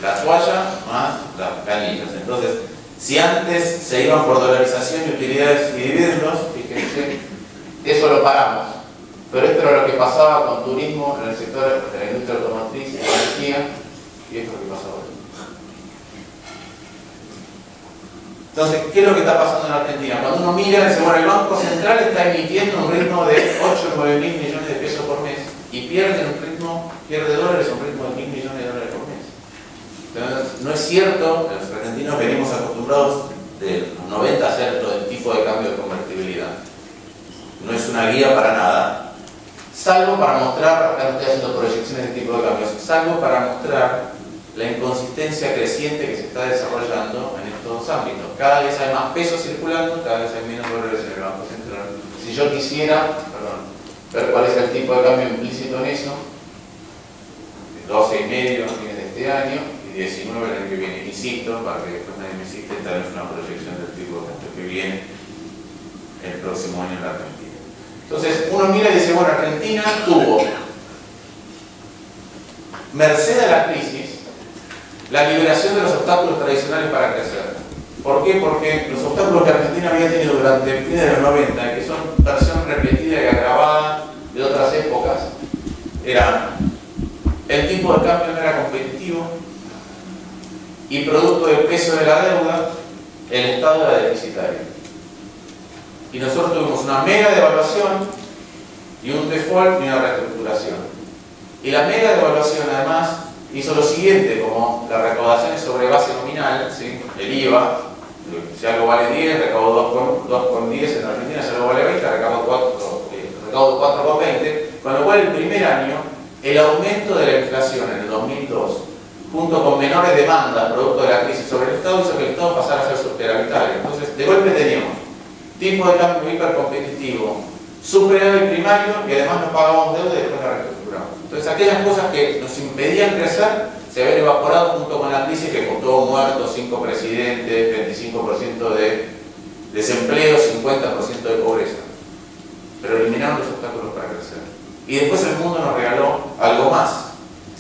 La toalla más las canillas. Entonces, si antes se iban por dolarización y utilidades y dividendos, fíjense, eso lo paramos. Pero esto era lo que pasaba con turismo en el sector de la industria automotriz y la energía, y esto es lo que pasa ahora. Entonces, ¿qué es lo que está pasando en Argentina? Cuando uno mira, dice, bueno, el Banco Central está emitiendo un ritmo de 8 o 9 mil millones de pesos por mes y pierde dólares a un ritmo de 1.000 millones de dólares por mes. Entonces, no es cierto, los argentinos venimos acostumbrados de los 90 a hacer todo el tipo de cambio de convertibilidad. No es una guía para nada, salvo para mostrar, acá no estoy haciendo proyecciones de tipo de cambios, salvo para mostrar la inconsistencia creciente que se está desarrollando en estos ámbitos. Cada vez hay más pesos circulando, cada vez hay menos dólares en el Banco Central. Si yo quisiera, ver cuál es el tipo de cambio implícito en eso, 12,5 fines de este año y 19 el año que viene. Insisto, para que después nadie me insiste, esta no es una proyección del tipo de cambio que viene el próximo año en la Argentina. Entonces, uno mira y dice, bueno, Argentina tuvo, merced a la crisis, la liberación de los obstáculos tradicionales para crecer. ¿Por qué? Porque los obstáculos que Argentina había tenido durante el fin de los 90, que son versión repetida y agravada de otras épocas, eran el tipo de cambio no era competitivo y producto del peso de la deuda, el Estado era deficitario. Y nosotros tuvimos una mega devaluación y un default y una reestructuración. Y la mega devaluación además hizo lo siguiente, como las recaudaciones sobre base nominal, ¿sí? El IVA, si algo vale 10, recaudo 2,10 en Argentina, si algo vale 20, recaudo 4,20, con lo cual el primer año, el aumento de la inflación en el 2002, junto con menores demandas producto de la crisis sobre el Estado, hizo que el Estado pasara a ser superavitario. Entonces, de golpe teníamos tipo de cambio hipercompetitivo, superávit primario, y además nos pagamos deuda y después la reestructuramos. Entonces aquellas cosas que nos impedían crecer se habían evaporado junto con la crisis que costó muertos, 5 presidentes, 25% de desempleo, 50% de pobreza. Pero eliminaron los obstáculos para crecer. Y después el mundo nos regaló algo más.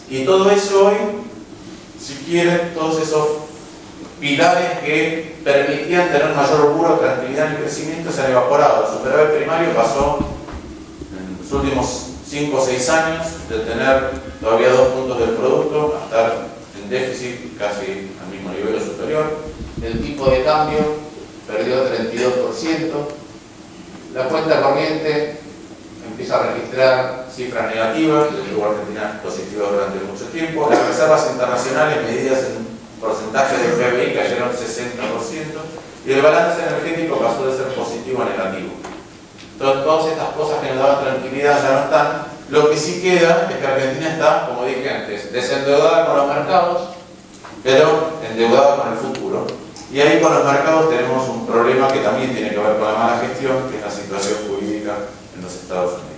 Y todo eso hoy, si quieren, todos esos pilares que permitían tener mayor orgullo, tranquilidad y crecimiento se han evaporado. El superávit primario pasó en los últimos 5 o 6 años de tener todavía 2 puntos del producto a estar en déficit casi al mismo nivel o superior. El tipo de cambio perdió 32%. La cuenta corriente empieza a registrar cifras negativas, luego Argentina positiva durante mucho tiempo. Las reservas internacionales medidas en porcentaje del PBI cayeron 60% y el balance energético pasó de ser positivo a negativo. Entonces, todas estas cosas que nos daban tranquilidad ya no están. Lo que sí queda es que Argentina está, como dije antes, desendeudada con los mercados, pero endeudada con el futuro. Y ahí con los mercados tenemos un problema que también tiene que ver con la mala gestión, que es la situación jurídica en los Estados Unidos.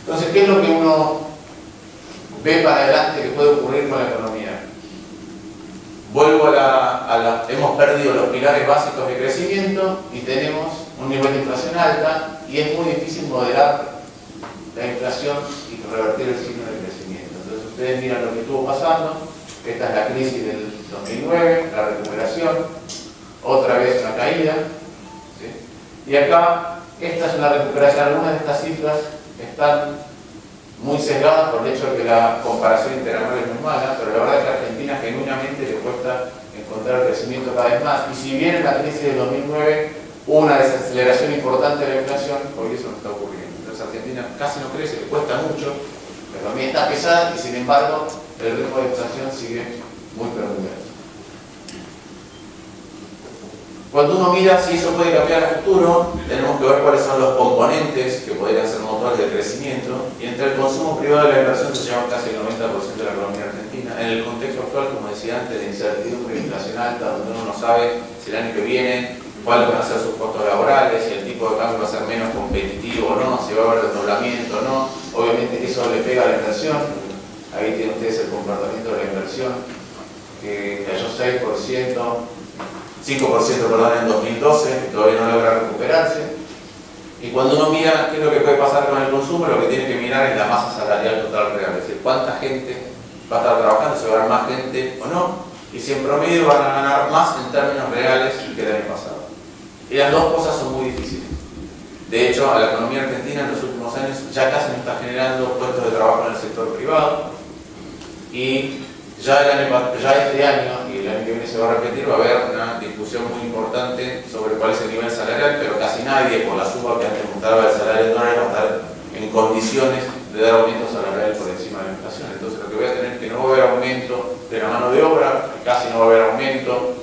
Entonces, ¿qué es lo que uno ve para adelante que puede ocurrir con la economía? Vuelvo hemos perdido los pilares básicos de crecimiento Y tenemos un nivel de inflación alta y es muy difícil moderar la inflación y revertir el signo de crecimiento. Entonces ustedes miran lo que estuvo pasando. Esta es la crisis del 2009, la recuperación, otra vez una caída, ¿sí? Y acá, esta es una recuperación. Algunas de estas cifras están muy sesgadas por el hecho de que la comparación interanual es muy mala, pero la verdad es que a Argentina genuinamente le cuesta encontrar crecimiento cada vez más. Y si bien en la crisis del 2009 hubo una desaceleración importante de la inflación, hoy eso no está ocurriendo. Entonces Argentina casi no crece, le cuesta mucho, la economía está pesada y sin embargo el ritmo de inflación sigue muy permanente. Cuando uno mira si eso puede cambiar a futuro, tenemos que ver cuáles son los componentes que podrían ser motores de crecimiento, y entre el consumo privado y la inversión se llevan casi el 90% de la economía argentina. En el contexto actual, como decía antes, de incertidumbre e inflación alta, donde uno no sabe si el año que viene cuáles van a ser sus costos laborales, si el tipo de cambio va a ser menos competitivo o no, si va a haber desdoblamiento o no, obviamente eso le pega a la inversión. Ahí tienen ustedes el comportamiento de la inversión, que cayó 5% en 2012, que todavía no logra recuperarse. Y cuando uno mira qué es lo que puede pasar con el consumo, lo que tiene que mirar es la masa salarial total real, es decir, cuánta gente va a estar trabajando, si va a haber más gente o no, y si en promedio van a ganar más en términos reales que el año pasado. Y las dos cosas son muy difíciles. De hecho, a la economía argentina en los últimos años ya casi no está generando puestos de trabajo en el sector privado, y ya este año y el año que viene se va a repetir, va a haber una discusión muy importante sobre cuál es el nivel salarial, pero casi nadie, por la suba que antes mostraba el salario en dólares, va a estar en condiciones de dar aumentos salariales por encima de la inflación. Entonces lo que voy a tener es que no va a haber aumento de la mano de obra, casi no va a haber aumento,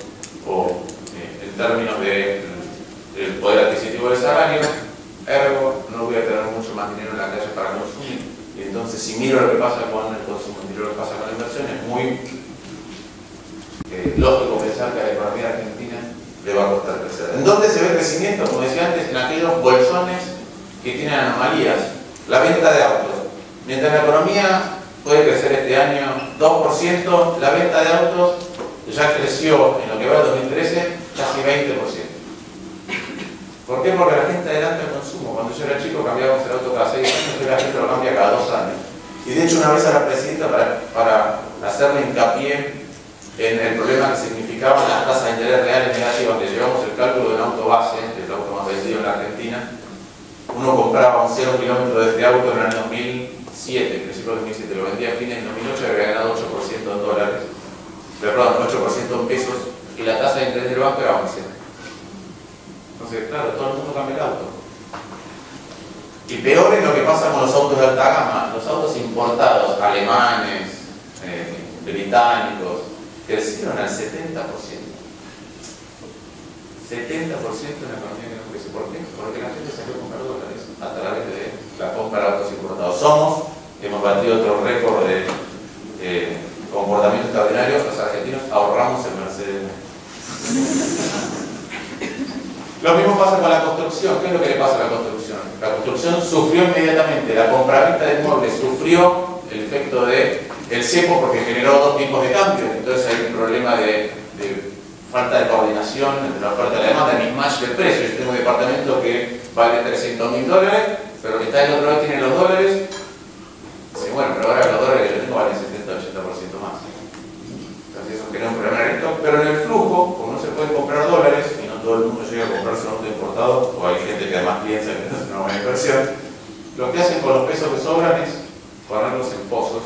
o en términos del poder adquisitivo del salario, ergo no voy a tener mucho más dinero en la calle para consumir. Y entonces, si miro lo que pasa con el consumo, miro lo que pasa con la inversión, es muy lógico pensar que a la economía argentina le va a costar crecer. ¿En dónde se ve crecimiento? Como decía antes, en aquellos bolsones que tienen anomalías. La venta de autos. Mientras la economía puede crecer este año 2%, la venta de autos ya creció en lo que va del 2013 casi 20%. ¿Por qué? Porque la gente adelanta el consumo. Cuando yo era chico cambiábamos el auto cada 6 años, y la gente lo cambia cada 2 años. Y de hecho una vez a la presidenta, para hacerle hincapié en el problema que significaban las tasas de interés reales negativas, que llevamos el cálculo de un auto base, el auto más vendido en la Argentina, uno compraba un 0 kilómetro de este auto en el año 2007, principio de 2007, lo vendía a fines de 2008 y había ganado 8% en dólares, perdón, 8% en pesos, y la tasa de interés del banco era 11%. Entonces, claro, todo el mundo cambia el auto. Y peor es lo que pasa con los autos de alta gama. Los autos importados, alemanes, británicos, crecieron al 70%. 70% en la economía que no crece. ¿Por qué? Porque la gente salió a comprar dólares a través de la compra de autos importados. Hemos batido otro récord de comportamiento extraordinario. Los argentinos ahorramos en Mercedes. Lo mismo pasa con la construcción. ¿Qué es lo que le pasa a la construcción? La construcción sufrió inmediatamente, la compraventa de inmuebles sufrió el efecto del cepo porque generó dos tipos de cambios. Entonces hay un problema de falta de coordinación entre la oferta y la demanda, mismatch del precio. Yo tengo un departamento que vale $300.000, pero que está del otro lado tiene los dólares. Dice, bueno, pero ahora los dólares que yo tengo valen 70-80% más. Entonces eso genera un problema en el stock, pero en el flujo, como no se pueden comprar dólares y no todo el mundo llega a comprarse un auto importado, o hay gente que además piensa que no es una buena inversión, lo que hacen con los pesos que sobran es ponerlos en pozos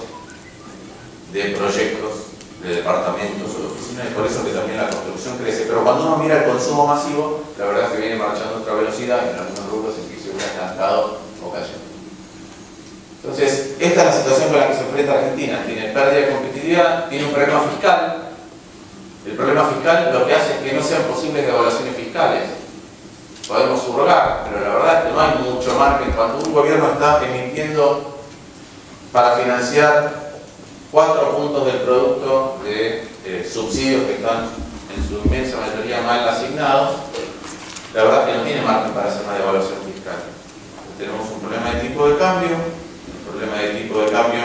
de proyectos, de departamentos o de oficinas, y por eso que también la construcción crece. Pero cuando uno mira el consumo masivo, la verdad es que viene marchando a otra velocidad y en algunos rubros en que se hubiera estancado o cayendo. Entonces, esta es la situación con la que se enfrenta Argentina. Tiene pérdida de competitividad, tiene un problema fiscal. El problema fiscal lo que hace es que no sean posibles devaluaciones fiscales. Podemos subrogar, pero la verdad es que no hay mucho margen. Cuando un gobierno está emitiendo para financiar 4 puntos del producto de subsidios que están en su inmensa mayoría mal asignados, la verdad es que no tiene margen para hacer una devaluación fiscal. Tenemos un problema de tipo de cambio, un problema de tipo de cambio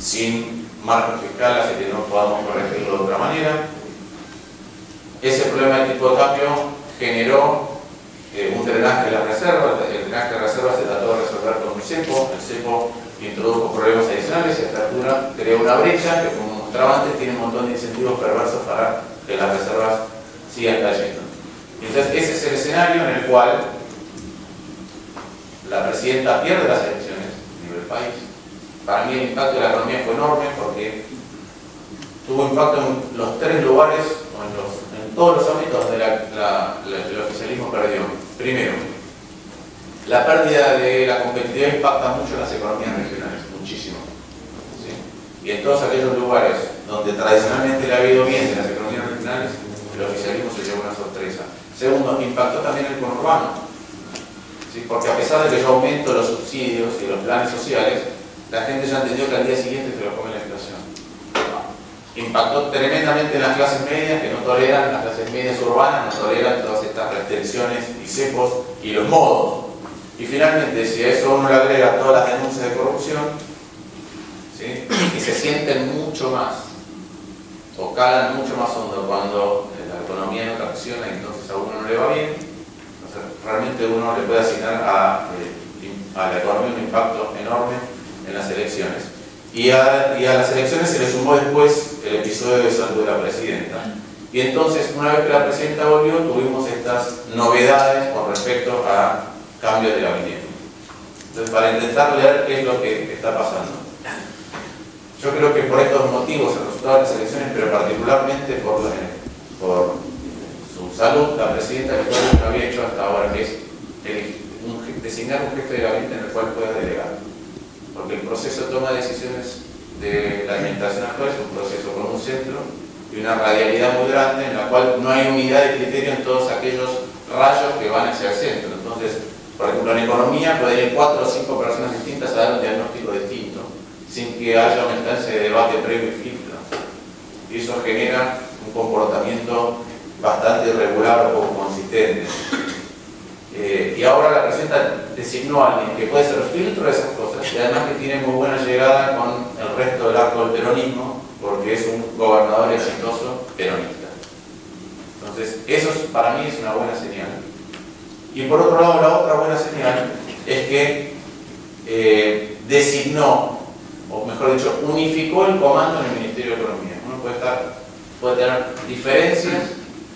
sin margen fiscal hace que no podamos corregirlo de otra manera. Ese problema de tipo de cambio generó un drenaje de las reservas. El drenaje de reservas se trató de resolver con un cepo. El cepo introdujo problemas adicionales y esta altura creó una brecha que, como mostraba antes, tiene un montón de incentivos perversos para que las reservas sigan cayendo. Entonces ese es el escenario en el cual la presidenta pierde las elecciones a nivel país. Para mí el impacto de la economía fue enorme porque tuvo impacto en los 3 lugares o en todos los ámbitos donde el oficialismo perdió. Primero, la pérdida de la competitividad impacta mucho en las economías regionales, muchísimo. ¿Sí? Y en todos aquellos lugares donde tradicionalmente le ha ido bien de las economías regionales, el oficialismo se llevó una sorpresa. Segundo, impactó también el conurbano. ¿Sí? Porque a pesar de que yo aumento los subsidios y los planes sociales, la gente ya entendió que al día siguiente se lo come la inflación. Impactó tremendamente en las clases medias, que no toleran, las clases medias urbanas no toleran todas estas restricciones y cepos y los modos. Y finalmente, si a eso uno le agrega todas las denuncias de corrupción, ¿sí? Y se sienten mucho más, o calan mucho más hondo cuando la economía no tracciona y entonces a uno no le va bien, entonces realmente uno le puede asignar a la economía un impacto enorme en las elecciones. Y a las elecciones se le sumó después el episodio de salud de la presidenta. Y entonces, una vez que la presidenta volvió, tuvimos estas novedades con respecto a cambios de gabinete. Entonces, para intentar leer qué es lo que está pasando. Yo creo que por estos motivos, el resultado de las elecciones, pero particularmente por su salud, la presidenta que todo lo que había hecho hasta ahora, que es designar un jefe de gabinete en el cual pueda delegar. Porque el proceso de toma de decisiones de la administración actual es un proceso con un centro y una radialidad muy grande en la cual no hay unidad de criterio en todos aquellos rayos que van hacia el centro. Entonces, por ejemplo, en economía pueden ir 4 o 5 personas distintas a dar un diagnóstico distinto, sin que haya una instancia de debate previo y filtro. Y eso genera un comportamiento bastante irregular o poco consistente. Y ahora la presidenta designó a alguien que puede ser filtro de esas cosas y además que tiene muy buena llegada con el resto del arco del peronismo porque es un gobernador exitoso peronista. Entonces, eso para mí es una buena señal. Y por otro lado, la otra buena señal es que designó, o mejor dicho, unificó el comando en el Ministerio de Economía. Uno puede tener diferencias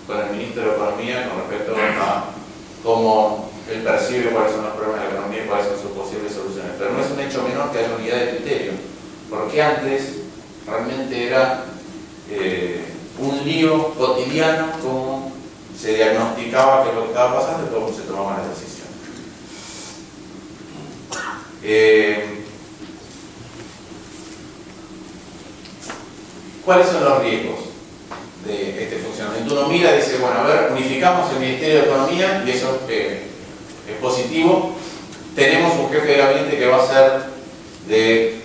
con el Ministro de Economía con respecto a cómo él percibe cuáles son los problemas de la economía y cuáles son sus posibles soluciones. Pero no es un hecho menor que haya unidad de criterio, porque antes realmente era un lío cotidiano cómo se diagnosticaba qué es lo que estaba pasando y cómo se tomaban las decisiones. ¿Cuáles son los riesgos de este funcionamiento? Uno mira y dice, bueno, a ver, unificamos el Ministerio de Economía y eso es positivo. Tenemos un jefe de gabinete que va a ser de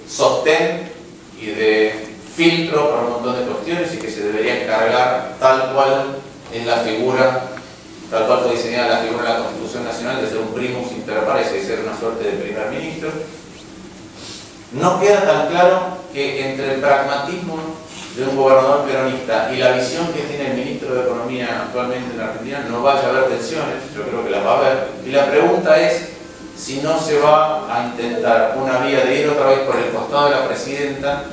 sostén y de filtro para un montón de cuestiones y que se debería encargar tal cual es la figura, tal cual fue diseñada la figura de la Constitución Nacional, de ser un primus inter pares y de ser una suerte de primer ministro. no queda tan claro que entre el pragmatismo de un gobernador peronista y la visión que tiene el ministro de Economía actualmente en la Argentina no vaya a haber tensiones. Yo creo que las va a haber. Y la pregunta es si no se va a intentar una vía de ir otra vez por el costado de la presidenta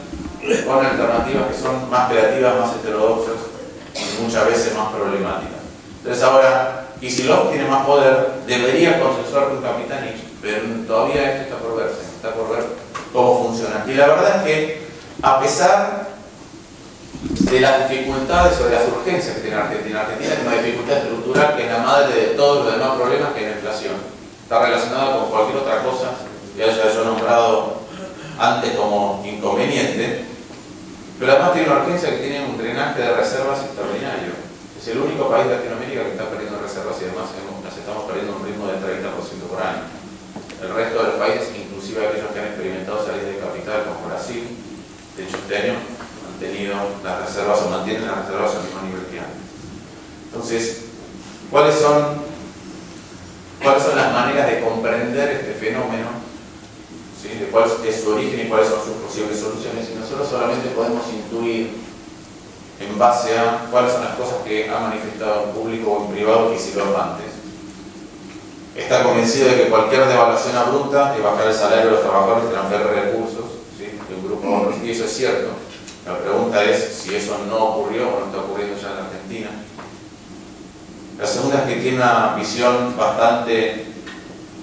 con alternativas que son más creativas, más heterodoxas y muchas veces más problemáticas. Entonces ahora, Kicillof tiene más poder, debería consensuar con Capitanich, pero todavía esto está por verse, está por ver cómo funciona. Y la verdad es que, a pesar de las dificultades o de las urgencias que tiene Argentina es una dificultad estructural que es la madre de todos los demás problemas, que es la inflación. Está relacionada con cualquier otra cosa que haya yo nombrado antes como inconveniente, pero además tiene una urgencia que tiene un drenaje de reservas extraordinario. Es el único país de Latinoamérica que está perdiendo reservas y además las estamos perdiendo a un ritmo de 30% por año. El resto de los países, inclusive aquellos que han experimentado salir de capital como Brasil, de hecho este año han tenido las reservas o mantienen las reservas al mismo nivel que antes. Entonces, ¿cuáles son las maneras de comprender este fenómeno? ¿Sí? De cuál es su origen y cuáles son sus posibles soluciones? Y nosotros solamente podemos intuir en base a cuáles son las cosas que ha manifestado en público o en privado Kicillof antes. Está convencido de que cualquier devaluación abrupta y bajar el salario de los trabajadores transfiere recursos, ¿sí?, de un grupo a otro, y eso es cierto. La pregunta es si eso no ocurrió o no está ocurriendo ya en la Argentina. La segunda es que tiene una visión bastante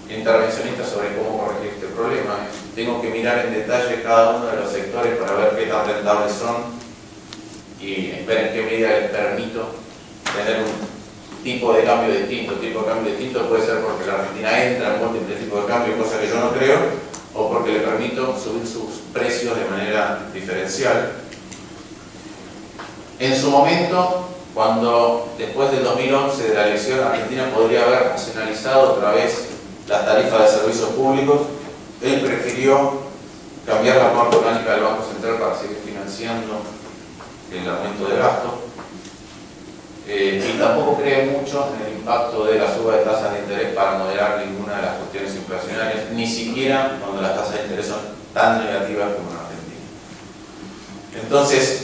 intervencionista sobre cómo corregir este problema. Tengo que mirar en detalle cada uno de los sectores para ver qué tan rentables son y ver en qué medida les permito tener un tipo de cambio distinto. El tipo de cambio distinto puede ser porque la Argentina entra en múltiples tipos de cambio, cosa que yo no creo, o porque le permito subir sus precios de manera diferencial. En su momento, cuando después del 2011 de la elección, Argentina podría haber nacionalizado otra vez las tarifas de servicios públicos, él prefirió cambiar la cuarta orgánica del Banco Central para seguir financiando el aumento de gasto. Y tampoco cree mucho en el impacto de la suba de tasas de interés para moderar ninguna de las cuestiones inflacionarias, ni siquiera cuando las tasas de interés son tan negativas como en Argentina. Entonces,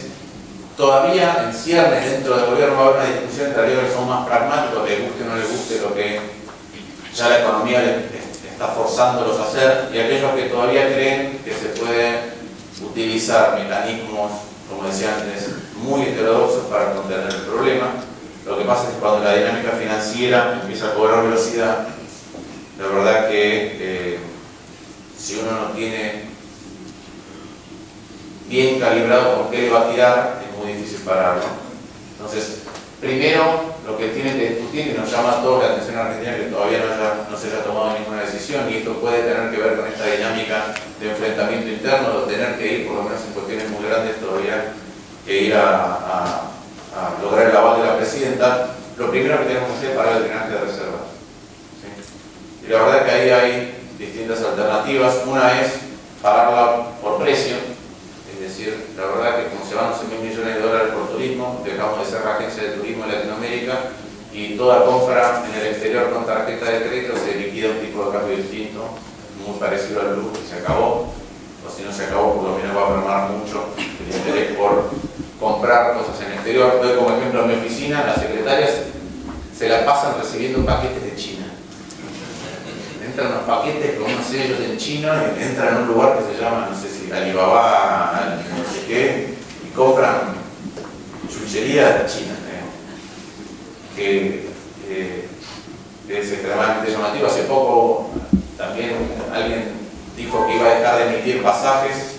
todavía en ciernes dentro del gobierno va a haber una discusión entre aquellos que son más pragmáticos, les guste o no les guste lo que ya la economía les está forzándolos a hacer, y aquellos que todavía creen que se pueden utilizar mecanismos, como decía antes, muy heterodoxos para contener el problema. Lo que pasa es que cuando la dinámica financiera empieza a cobrar velocidad, la verdad que si uno no tiene bien calibrado con qué le va a tirar, es muy difícil pararlo. Entonces, primero, lo que tiene que discutir, y nos llama a todos la atención en Argentina, que todavía no se haya tomado ninguna decisión, y esto puede tener que ver con esta dinámica de enfrentamiento interno, de tener que ir, por lo menos en cuestiones muy grandes todavía, que ir a lograr el aval de la presidenta. Lo primero que tenemos que hacer es parar el drenaje de reservas, ¿sí? Y la verdad es que ahí hay distintas alternativas. Una es pararla por precio, es decir, la verdad que como se van 11.000 millones de dólares por turismo, dejamos de ser la agencia de turismo de Latinoamérica y toda compra en el exterior con tarjeta de crédito se liquida un tipo de cambio distinto, muy parecido al blue, y se acabó. O si no se acabó, por lo menos va a mermar mucho el interés por comprar cosas en el exterior. Doy como ejemplo en mi oficina, las secretarias se la pasan recibiendo paquetes de China. Entran unos paquetes con unos sellos en chino y entran a un lugar que se llama, no sé si Alibaba, no sé qué, y compran chuchería de China, que es extremadamente llamativo. Hace poco también alguien dijo que iba a dejar de emitir pasajes,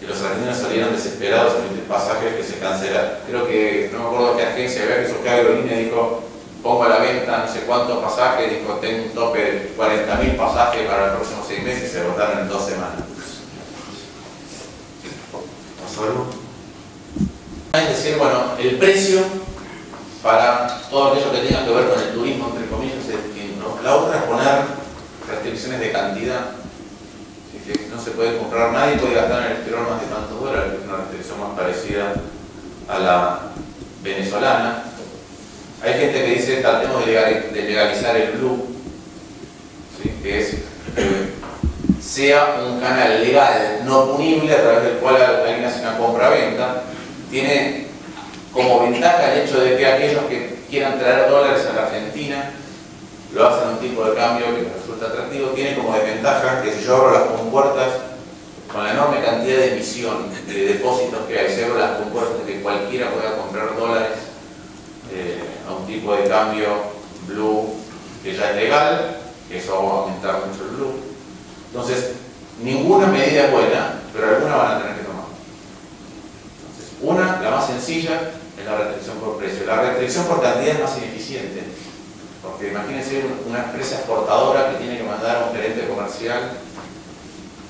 que los argentinos salieron desesperados a emitir pasajes que se cancelaron. Creo que, no me acuerdo qué agencia había, que qué aerolínea dijo, pongo a la venta no sé cuántos pasajes, dijo, tengo un tope de 40.000 pasajes para los próximos 6 meses y se agotaron en 2 semanas. ¿Pasó algo? Es decir, bueno, el precio para todo aquello que tenga que ver con el turismo, entre comillas, es distinto. La otra es poner restricciones de cantidad. Que no se puede comprar, nadie puede gastar en el exterior más de tantos dólares, que es una restricción más parecida a la venezolana. Hay gente que dice tratemos de legalizar el blue, ¿sí? Que es sea un canal legal no punible a través del cual alguien hace una compra-venta. Tiene como ventaja el hecho de que aquellos que quieran traer dólares a la Argentina lo hacen a un tipo de cambio que les resulta atractivo. Tiene como desventaja que si yo abro las compuertas con la enorme cantidad de emisión de depósitos que hay, si abro las compuertas de que cualquiera pueda comprar dólares a un tipo de cambio blue que ya es legal, eso va a aumentar mucho el blue. Entonces, ninguna medida es buena, pero alguna van a tener que tomar. Entonces, una, la más sencilla, es la restricción por precio. La restricción por cantidad es más ineficiente, porque imagínense una empresa exportadora que tiene que mandar a un gerente comercial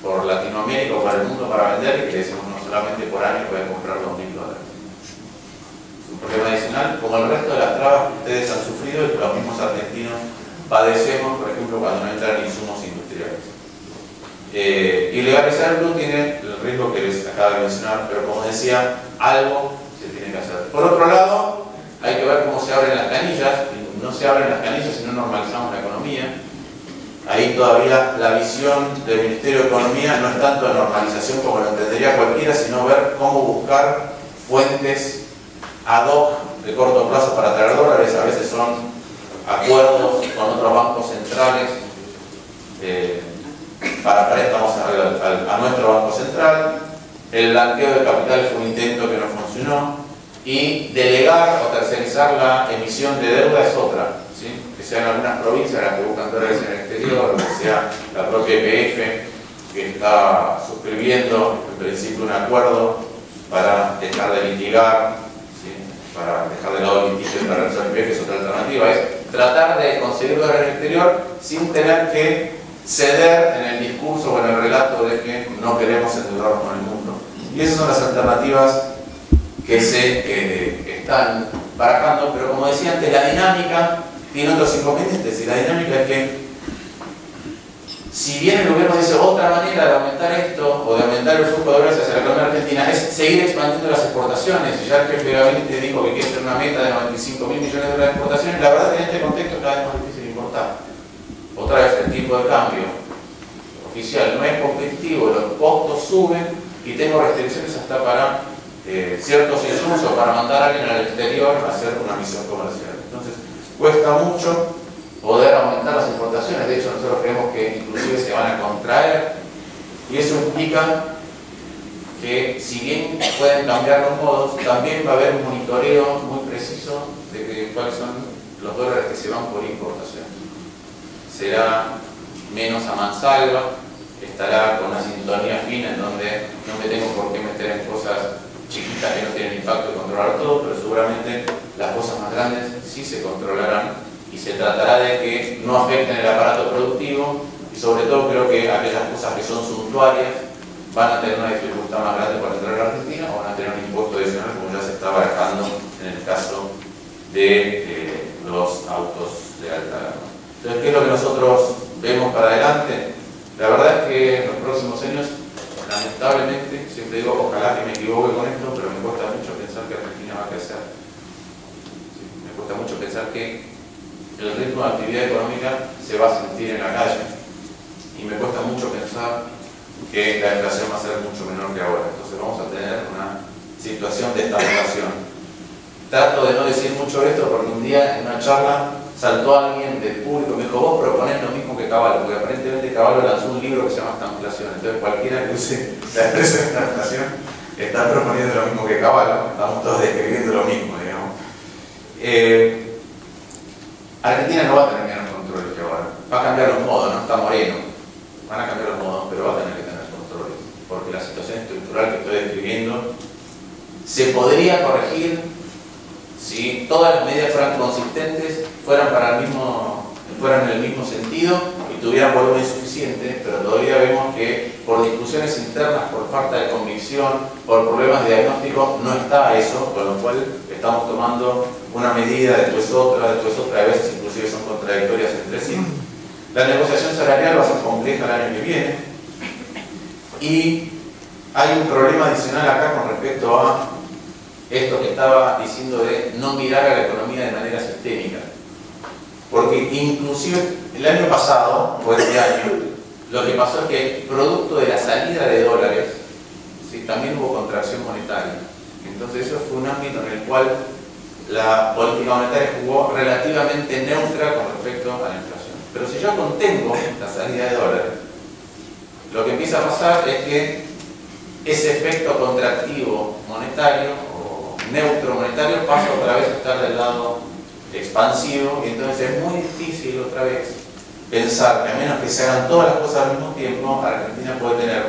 por Latinoamérica o para el mundo para vender, y que le decimos no solamente por año puede comprar $2.000. Es un problema adicional, como el resto de las trabas que ustedes han sufrido y que los mismos argentinos padecemos, por ejemplo, cuando no entran insumos industriales. Y legalizar el blue tiene el riesgo que les acabo de mencionar, pero como decía, algo se tiene que hacer. Por otro lado, hay que ver cómo se abren las canillas. No se abren las canillas si no normalizamos la economía. Ahí todavía la visión del Ministerio de Economía no es tanto de normalización como lo entendería cualquiera, sino ver cómo buscar fuentes ad hoc de corto plazo para traer dólares. A veces son acuerdos con otros bancos centrales para préstamos a nuestro Banco Central. El blanqueo de capitales fue un intento que no funcionó, y delegar o tercerizar la emisión de deuda es otra, ¿sí? Que sean algunas provincias las que buscan dólares en el exterior, o que sea la propia YPF que está suscribiendo en principio un acuerdo para dejar de litigar, ¿sí? Para dejar de lado el litigio de la YPF. Es otra alternativa, es tratar de conseguir dólares en el exterior sin tener que ceder en el discurso o en el relato de que no queremos endeudarnos con el mundo. Y esas son las alternativas que se están barajando, pero como decía antes, la dinámica tiene otros inconvenientes, y la dinámica es que si bien el gobierno dice otra manera de aumentar esto o de aumentar el flujo de dólares hacia la economía argentina es seguir expandiendo las exportaciones, y ya el jefe de gabinete dijo que quiere tener una meta de 95.000 millones de dólares de exportaciones, la verdad es que en este contexto es cada vez más difícil importar. Otra vez el tipo de cambio oficial no es competitivo, los costos suben y tengo restricciones hasta para ciertos insumos para mandar a alguien al exterior a hacer una misión comercial. Entonces, cuesta mucho poder aumentar las importaciones. De hecho, nosotros creemos que inclusive se van a contraer, y eso implica que si bien pueden cambiar los modos, también va a haber un monitoreo muy preciso de cuáles son los dólares que se van por importación. Será menos a mansalva, estará con una sintonía fina en donde no me tengo por qué meter en cosas chiquitas que no tienen impacto y controlar todo, pero seguramente las cosas más grandes sí se controlarán, y se tratará de que no afecten el aparato productivo, y sobre todo creo que aquellas cosas que son suntuarias van a tener una dificultad más grande para entrar a la Argentina, o van a tener un impuesto adicional como ya se está barajando en el caso de los autos de alta gama. Entonces, ¿qué es lo que nosotros vemos para adelante? La verdad es que en los próximos años, lamentablemente, siempre digo, ojalá que me equivoque con esto, pero me cuesta mucho pensar que Argentina va a crecer. Sí, me cuesta mucho pensar que el ritmo de actividad económica se va a sentir en la calle, y me cuesta mucho pensar que la inflación va a ser mucho menor que ahora. Entonces vamos a tener una situación de estagnación. Trato de no decir mucho esto porque un día en una charla saltó alguien del público y me dijo: vos proponés lo mismo que Cavallo, porque aparentemente Cavallo lanzó un libro que se llama Estanflación. Entonces cualquiera que use la expresión estanflación está proponiendo lo mismo que Cavallo, estamos todos describiendo lo mismo, digamos. Argentina no va a tener menos controles que ahora, va a cambiar los modos, no está Moreno, van a cambiar los modos, pero va a tener que tener controles, porque la situación estructural que estoy describiendo se podría corregir si todas las medidas fueran consistentes, fueran en el mismo sentido y tuvieran volumen suficiente, pero todavía vemos que por discusiones internas, por falta de convicción, por problemas de diagnóstico, no está eso, con lo cual estamos tomando una medida, después otra, a veces inclusive son contradictorias entre sí. La negociación salarial va a ser compleja el año que viene, y hay un problema adicional acá con respecto a esto que estaba diciendo de no mirar a la economía de manera sistémica. Porque inclusive el año pasado, o este año, lo que pasó es que, producto de la salida de dólares, ¿sí?, también hubo contracción monetaria. Entonces eso fue un ámbito en el cual la política monetaria jugó relativamente neutra con respecto a la inflación. Pero si yo contengo la salida de dólares, lo que empieza a pasar es que ese efecto contractivo monetario o neutro monetario pasa otra vez a estar del lado expansivo, y entonces es muy difícil otra vez pensar que, a menos que se hagan todas las cosas al mismo tiempo, Argentina puede tener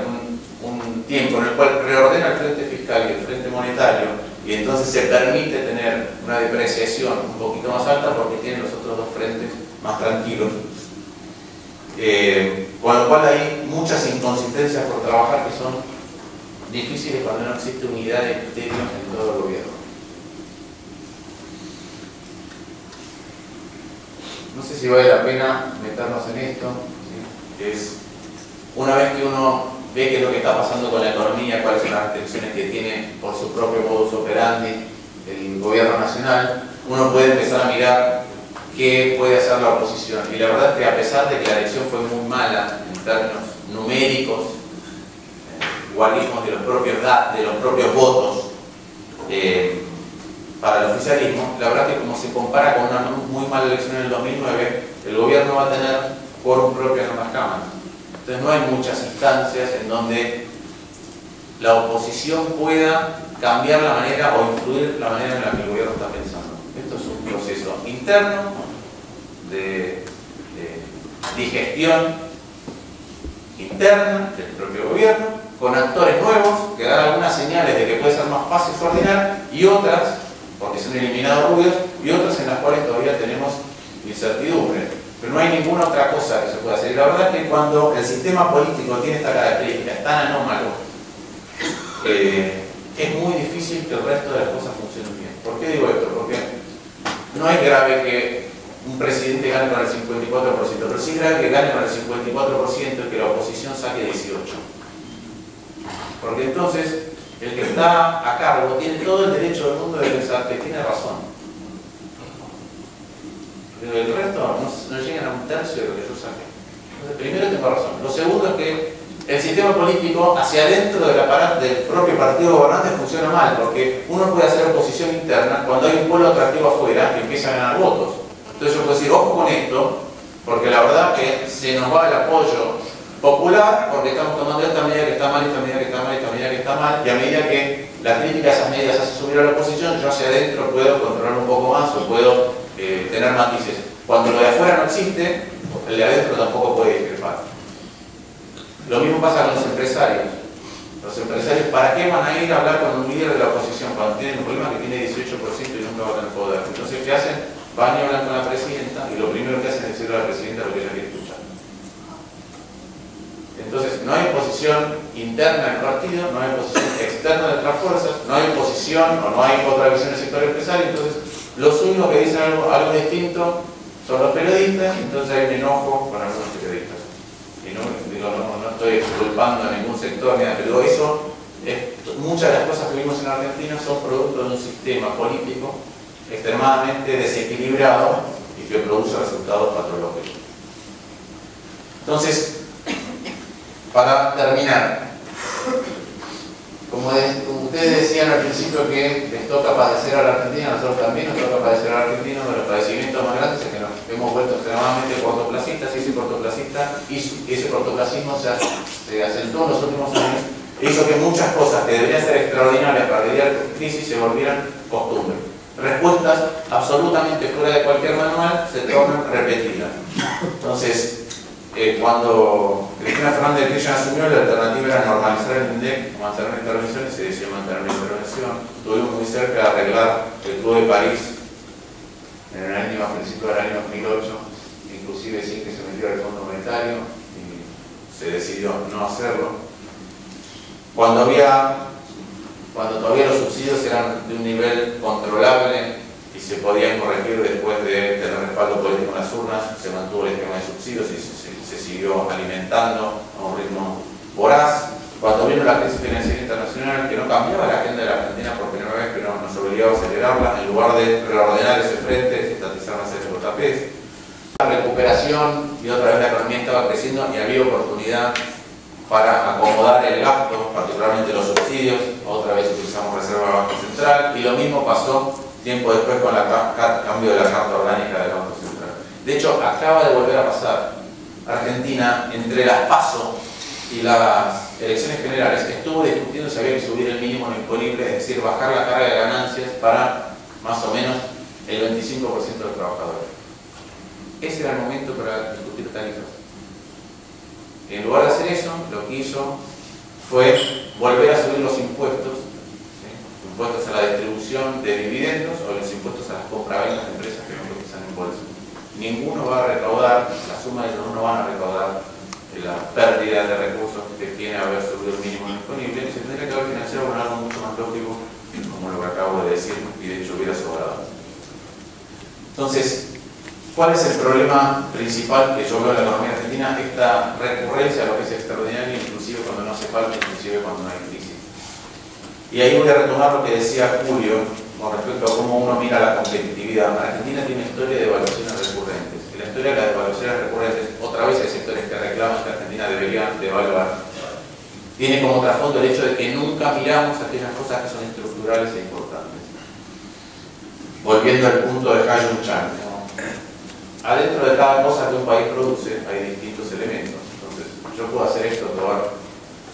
un tiempo en el cual reordena el frente fiscal y el frente monetario, y entonces se permite tener una depreciación un poquito más alta porque tiene los otros dos frentes más tranquilos. Con lo cual hay muchas inconsistencias por trabajar que son difíciles cuando no existe unidad de criterios en todo el gobierno. No sé si vale la pena meternos en esto, ¿sí? Es una vez que uno ve qué es lo que está pasando con la economía, cuáles son las restricciones que tiene por su propio modus operandi el gobierno nacional, uno puede empezar a mirar qué puede hacer la oposición. Y la verdad es que, a pesar de que la elección fue muy mala en términos numéricos, guardismos de los propios votos para el oficialismo, la verdad es que, como se compara con una muy mala elección en el 2009, el gobierno va a tener quórum propio en ambas cámaras. Entonces no hay muchas instancias en donde la oposición pueda cambiar la manera o influir la manera en la que el gobierno está pensando. Esto es un proceso interno de digestión interna del propio gobierno, con actores nuevos que dan algunas señales de que puede ser más fácil coordinar, y otras, porque se han eliminado ruidos, y otras en las cuales todavía tenemos incertidumbre. Pero no hay ninguna otra cosa que se pueda hacer. Y la verdad es que cuando el sistema político tiene esta característica, es tan anómalo, es muy difícil que el resto de las cosas funcionen bien. ¿Por qué digo esto? Porque no es grave que un presidente gane con el 54%, pero sí es grave que gane con el 54% y que la oposición saque 18%. Porque entonces el que está a cargo tiene todo el derecho del mundo de pensar que tiene razón. Pero el resto no llegan a un tercio de lo que yo saqué. Entonces, primero tengo razón. Lo segundo es que el sistema político hacia adentro del propio partido gobernante funciona mal, porque uno puede hacer oposición interna cuando hay un polo atractivo afuera que empieza a ganar votos. Entonces yo puedo decir, ojo con esto, porque la verdad que se nos va el apoyo popular, porque estamos tomando esta medida que está mal, esta medida que está mal, esta medida que está mal, y a medida que la crítica a esas medidas hace subir a la oposición, yo hacia adentro puedo controlar un poco más o puedo tener matices. Cuando lo de afuera no existe, el de adentro tampoco puede discrepar. Lo mismo pasa con los empresarios. Los empresarios, ¿para qué van a ir a hablar con un líder de la oposición cuando tienen un problema que tiene 18% y nunca va a tener poder? Entonces, ¿qué hacen? Van y hablan con la presidenta, y lo primero que hacen es decirle a la presidenta lo que ella quiere escuchar. Entonces, no hay oposición interna del partido, no hay oposición externa de otras fuerzas, no hay oposición o no hay otra visión del sector empresario. Entonces, los únicos que dicen algo distinto son los periodistas, y entonces hay un enojo con algunos periodistas. Y no estoy culpando a ningún sector, ni nada, pero eso muchas de las cosas que vimos en Argentina son producto de un sistema político extremadamente desequilibrado y que produce resultados patológicos. Entonces, para terminar, como ustedes decían al principio que les toca padecer a la Argentina, nosotros también nos toca padecer a la Argentina. Uno de los padecimientos más grandes es que nos hemos vuelto extremadamente cortoplacistas, y ese cortoplacismo se acentuó en los últimos años e hizo que muchas cosas que deberían ser extraordinarias para lidiar con crisis se volvieran costumbre. Respuestas absolutamente fuera de cualquier manual se tornan repetidas. Entonces, cuando Cristina Fernández de Kirchner asumió, la alternativa era normalizar el INDEC, mantener la intervención, y se decidió mantener la intervención. Estuvimos muy cerca de arreglar el Club de París en el año, a principios del año 2008, inclusive sin que se metiera el Fondo Monetario, y se decidió no hacerlo. Cuando todavía los subsidios eran de un nivel controlable y se podían corregir después de tener respaldo político en las urnas, se mantuvo el esquema de subsidios y se siguió alimentando a un ritmo voraz. Cuando vino la crisis financiera internacional, que no cambiaba la agenda de la Argentina por primera vez, pero nos obligaba a acelerarla, en lugar de reordenar ese frente, estatizar más el JP. La recuperación y otra vez la economía estaba creciendo y había oportunidad para acomodar el gasto, particularmente los subsidios. Otra vez utilizamos reserva del Banco Central, y lo mismo pasó tiempo después con el cambio de la Carta Orgánica del Banco Central. De hecho, acaba de volver a pasar. Argentina, entre las PASO y las elecciones generales, estuvo discutiendo si había que subir el mínimo no imponible, es decir, bajar la carga de ganancias para más o menos el 25% de los trabajadores. Ese era el momento para discutir tarifas. En lugar de hacer eso, lo que hizo fue volver a subir los impuestos, ¿sí? Impuestos a la distribución de dividendos o los impuestos a las compraventas de empresas que no cotizan en bolsa. Ninguno va a recaudar, la suma de ellos no van a recaudar la pérdida de recursos que tiene haber subido el mínimo disponible. Se tendría que haber financiado con algo mucho más lógico, como lo que acabo de decir, y de hecho hubiera sobrado. Entonces, ¿cuál es el problema principal que yo veo en la economía argentina? Esta recurrencia a lo que es extraordinario, inclusive cuando no hace falta, inclusive cuando no hay crisis. Y ahí voy a retomar lo que decía Julio con respecto a cómo uno mira la competitividad. Argentina tiene una historia de evaluaciones recurrentes. Y la historia de las evaluaciones recurrentes, otra vez hay sectores que reclaman que Argentina debería devaluar. Tiene como trasfondo el hecho de que nunca miramos aquellas cosas que son estructurales e importantes. Volviendo al punto de Hyun Chan, ¿no? Adentro de cada cosa que un país produce hay distintos elementos. Entonces, yo puedo hacer esto, probar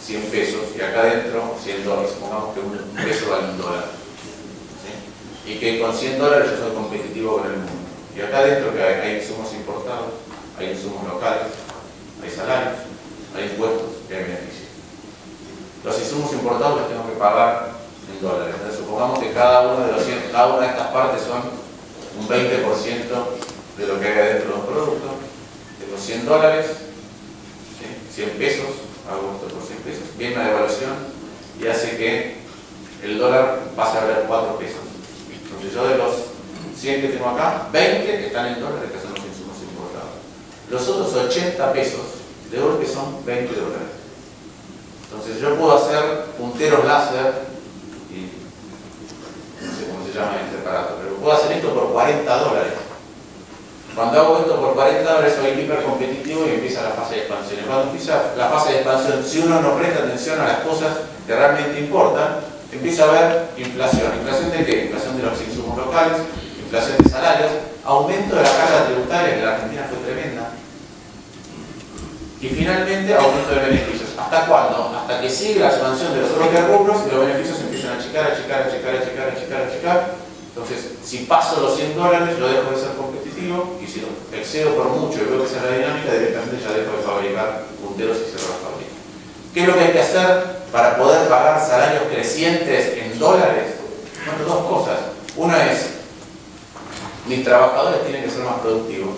100 pesos, y acá adentro 100 dólares. Supongamos que un peso vale $1. ¿Sí? Y que con 100 dólares yo soy competitivo con el mundo. Y acá adentro que hay insumos importados, hay insumos locales, hay salarios, hay impuestos y hay beneficios. Los insumos importados los tengo que pagar en dólares. Entonces, supongamos que cada una de estas partes son un 20% de lo que hay adentro de los productos. De los 100 dólares, ¿sí? 100 pesos, hago esto por 100 pesos, viene una devaluación y hace que el dólar pase a valer 4 pesos. Entonces yo de los 100 que tengo acá, 20 están en dólares, que son los insumos importados. Los otros 80 pesos de golpe son 20 dólares. Entonces yo puedo hacer punteros láser y no sé cómo se llama este aparato, pero puedo hacer esto por 40 dólares. Cuando hago esto por 40 dólares soy hiper competitivo y empieza la fase de expansión. Y cuando empieza la fase de expansión, si uno no presta atención a las cosas que realmente importan, empieza a haber inflación. ¿Inflación de qué? Inflación de los insumos locales, inflación de salarios, aumento de la carga tributaria, que en la Argentina fue tremenda, y finalmente aumento de beneficios. ¿Hasta cuándo? Hasta que sigue la expansión de los propios rubros y los beneficios empiezan a achicar. Entonces, si paso los 100 dólares, yo dejo de ser competitivo, y si lo excedo por mucho y veo que esa es la dinámica, directamente ya dejo de fabricar punteros y cierro la fábrica. ¿Qué es lo que hay que hacer para poder pagar salarios crecientes en dólares? Bueno, dos cosas. Una es, mis trabajadores tienen que ser más productivos.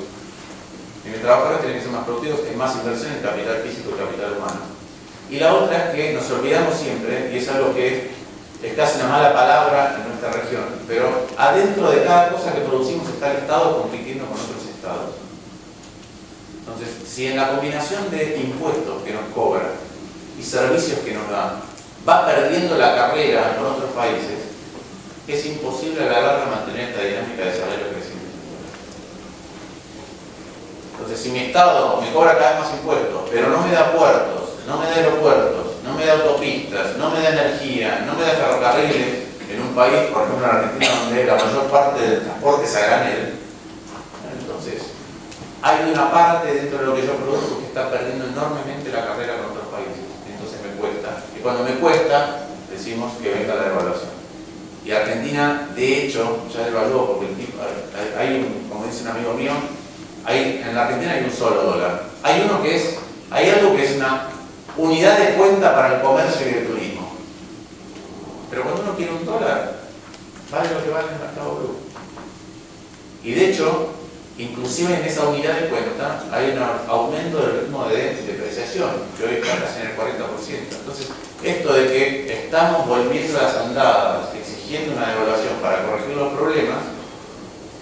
Y mis trabajadores tienen que ser más productivos, hay más inversión en capital físico y capital humano. Y la otra es que nos olvidamos siempre, y es algo que es casi una mala palabra en nuestra región, pero adentro de cada cosa que producimos está el Estado compitiendo con otros estados. Entonces, si en la combinación de impuestos que nos cobra y servicios que nos dan, va perdiendo la carrera con otros países, es imposible a la larga mantener esta dinámica de salario creciente. Entonces, si mi Estado me cobra cada vez más impuestos, pero no me da puertos, no me da aeropuertos, no me da autopistas, no me da energía, no me da ferrocarriles, en un país, por ejemplo en Argentina, donde la mayor parte del transporte es a granel, entonces hay una parte dentro de lo que yo produzco que está perdiendo enormemente la carrera con otros países. Entonces me cuesta. Y cuando me cuesta, decimos que venga la devaluación. Y Argentina, de hecho, ya devaluó, porque el tipo, como dice un amigo mío, en la Argentina hay un solo dólar. Hay algo que es una unidad de cuenta para el comercio y el turismo. Pero cuando uno quiere un dólar, vale lo que vale en el mercado bruto. Y de hecho, inclusive en esa unidad de cuenta hay un aumento del ritmo de depreciación, que hoy está casi en el 40%. Entonces, esto de que estamos volviendo a las andadas, exigiendo una devaluación para corregir los problemas,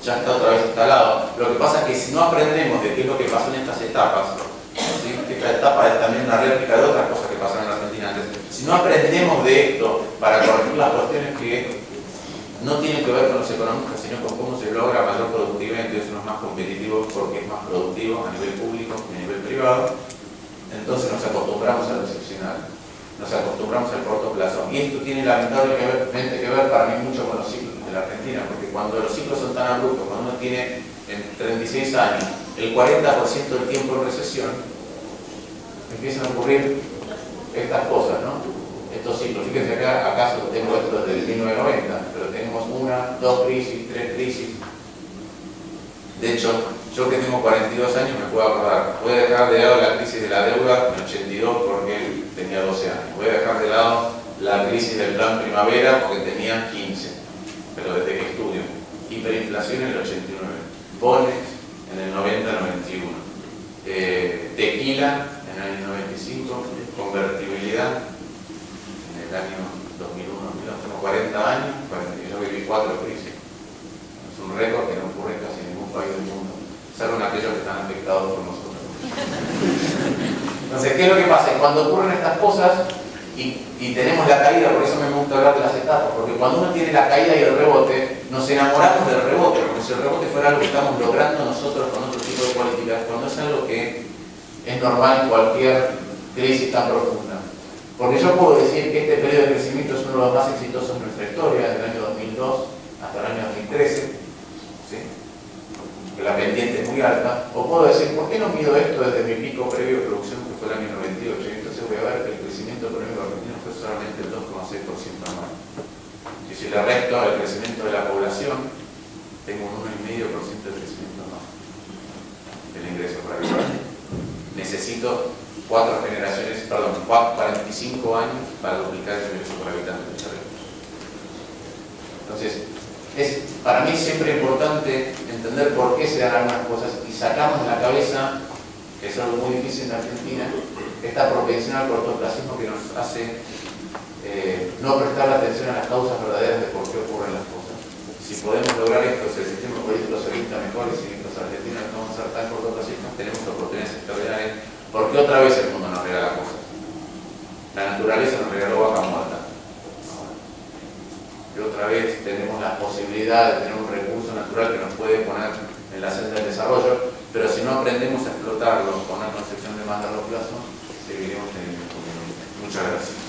ya está otra vez instalado. Lo que pasa es que si no aprendemos de qué es lo que pasó en estas etapas, ¿sí? Esta etapa es también una réplica de otras cosas que pasaron en la Argentina antes. Si no aprendemos de esto para corregir las cuestiones que no tiene que ver con los economistas, sino con cómo se logra mayor productividad, entonces uno es más competitivo porque es más productivo a nivel público que a nivel privado. Entonces nos acostumbramos a lo excepcional, nos acostumbramos al corto plazo. Y esto tiene lamentablemente que ver para mí mucho con los ciclos de la Argentina, porque cuando los ciclos son tan abruptos, cuando uno tiene en 36 años el 40% del tiempo en recesión, empiezan a ocurrir estas cosas, ¿no? Estos ciclos. Fíjense acá, acaso tengo esto desde 1990, pero tenemos una, dos crisis, tres crisis. De hecho, yo que tengo 42 años me puedo acordar. Voy a dejar de lado la crisis de la deuda en 82 porque él tenía 12 años. Voy a dejar de lado la crisis del plan primavera porque tenía 15, pero desde que estudio. Hiperinflación en el 89, bones en el 90-91, tequila en el año 95, convertibilidad en el año 2001. Tengo 40 años, yo viví 4 crisis. Es un récord que no ocurre en casi ningún país del mundo, salvo en aquellos que están afectados por nosotros. Entonces, ¿qué es lo que pasa? Cuando ocurren estas cosas y tenemos la caída, por eso me gusta hablar de las etapas, porque cuando uno tiene la caída y el rebote, nos enamoramos del rebote, como si el rebote fuera algo que estamos logrando nosotros con otro tipo de políticas, cuando es algo que es normal en cualquier crisis tan profunda. Porque yo puedo decir que este periodo de crecimiento es uno de los más exitosos en nuestra historia, desde el año 2002 hasta el año 2013, ¿sí? Que la pendiente es muy alta, o puedo decir, ¿por qué no mido esto desde mi pico previo de producción, que fue el año 98? Y entonces voy a ver que el crecimiento económico argentino fue solamente el 2,6% anual. Y si le resto el crecimiento de la población, tengo un 1,5% de crecimiento anual del ingreso por habitante. Necesito 45 años para duplicar el ingreso por habitante. Entonces, para mí es siempre importante entender por qué se dan algunas cosas y sacamos de la cabeza, que es algo muy difícil en Argentina, esta propensión al cortoplacismo que nos hace no prestar atención a las causas verdaderas de por qué ocurren las cosas. Si podemos lograr esto, si el sistema político se orienta mejor y si los argentinos no vamos a ser tan cortoplacistas, tenemos oportunidades extraordinarias, porque otra vez el mundo nos regala cosas. La naturaleza nos regaló vaca muerta. Y otra vez tenemos la posibilidad de tener un recurso natural que nos puede poner en la senda del desarrollo, pero si no aprendemos a explotarlo con una concepción de más largo plazo, seguiremos teniendo inconvenientes. Muchas gracias.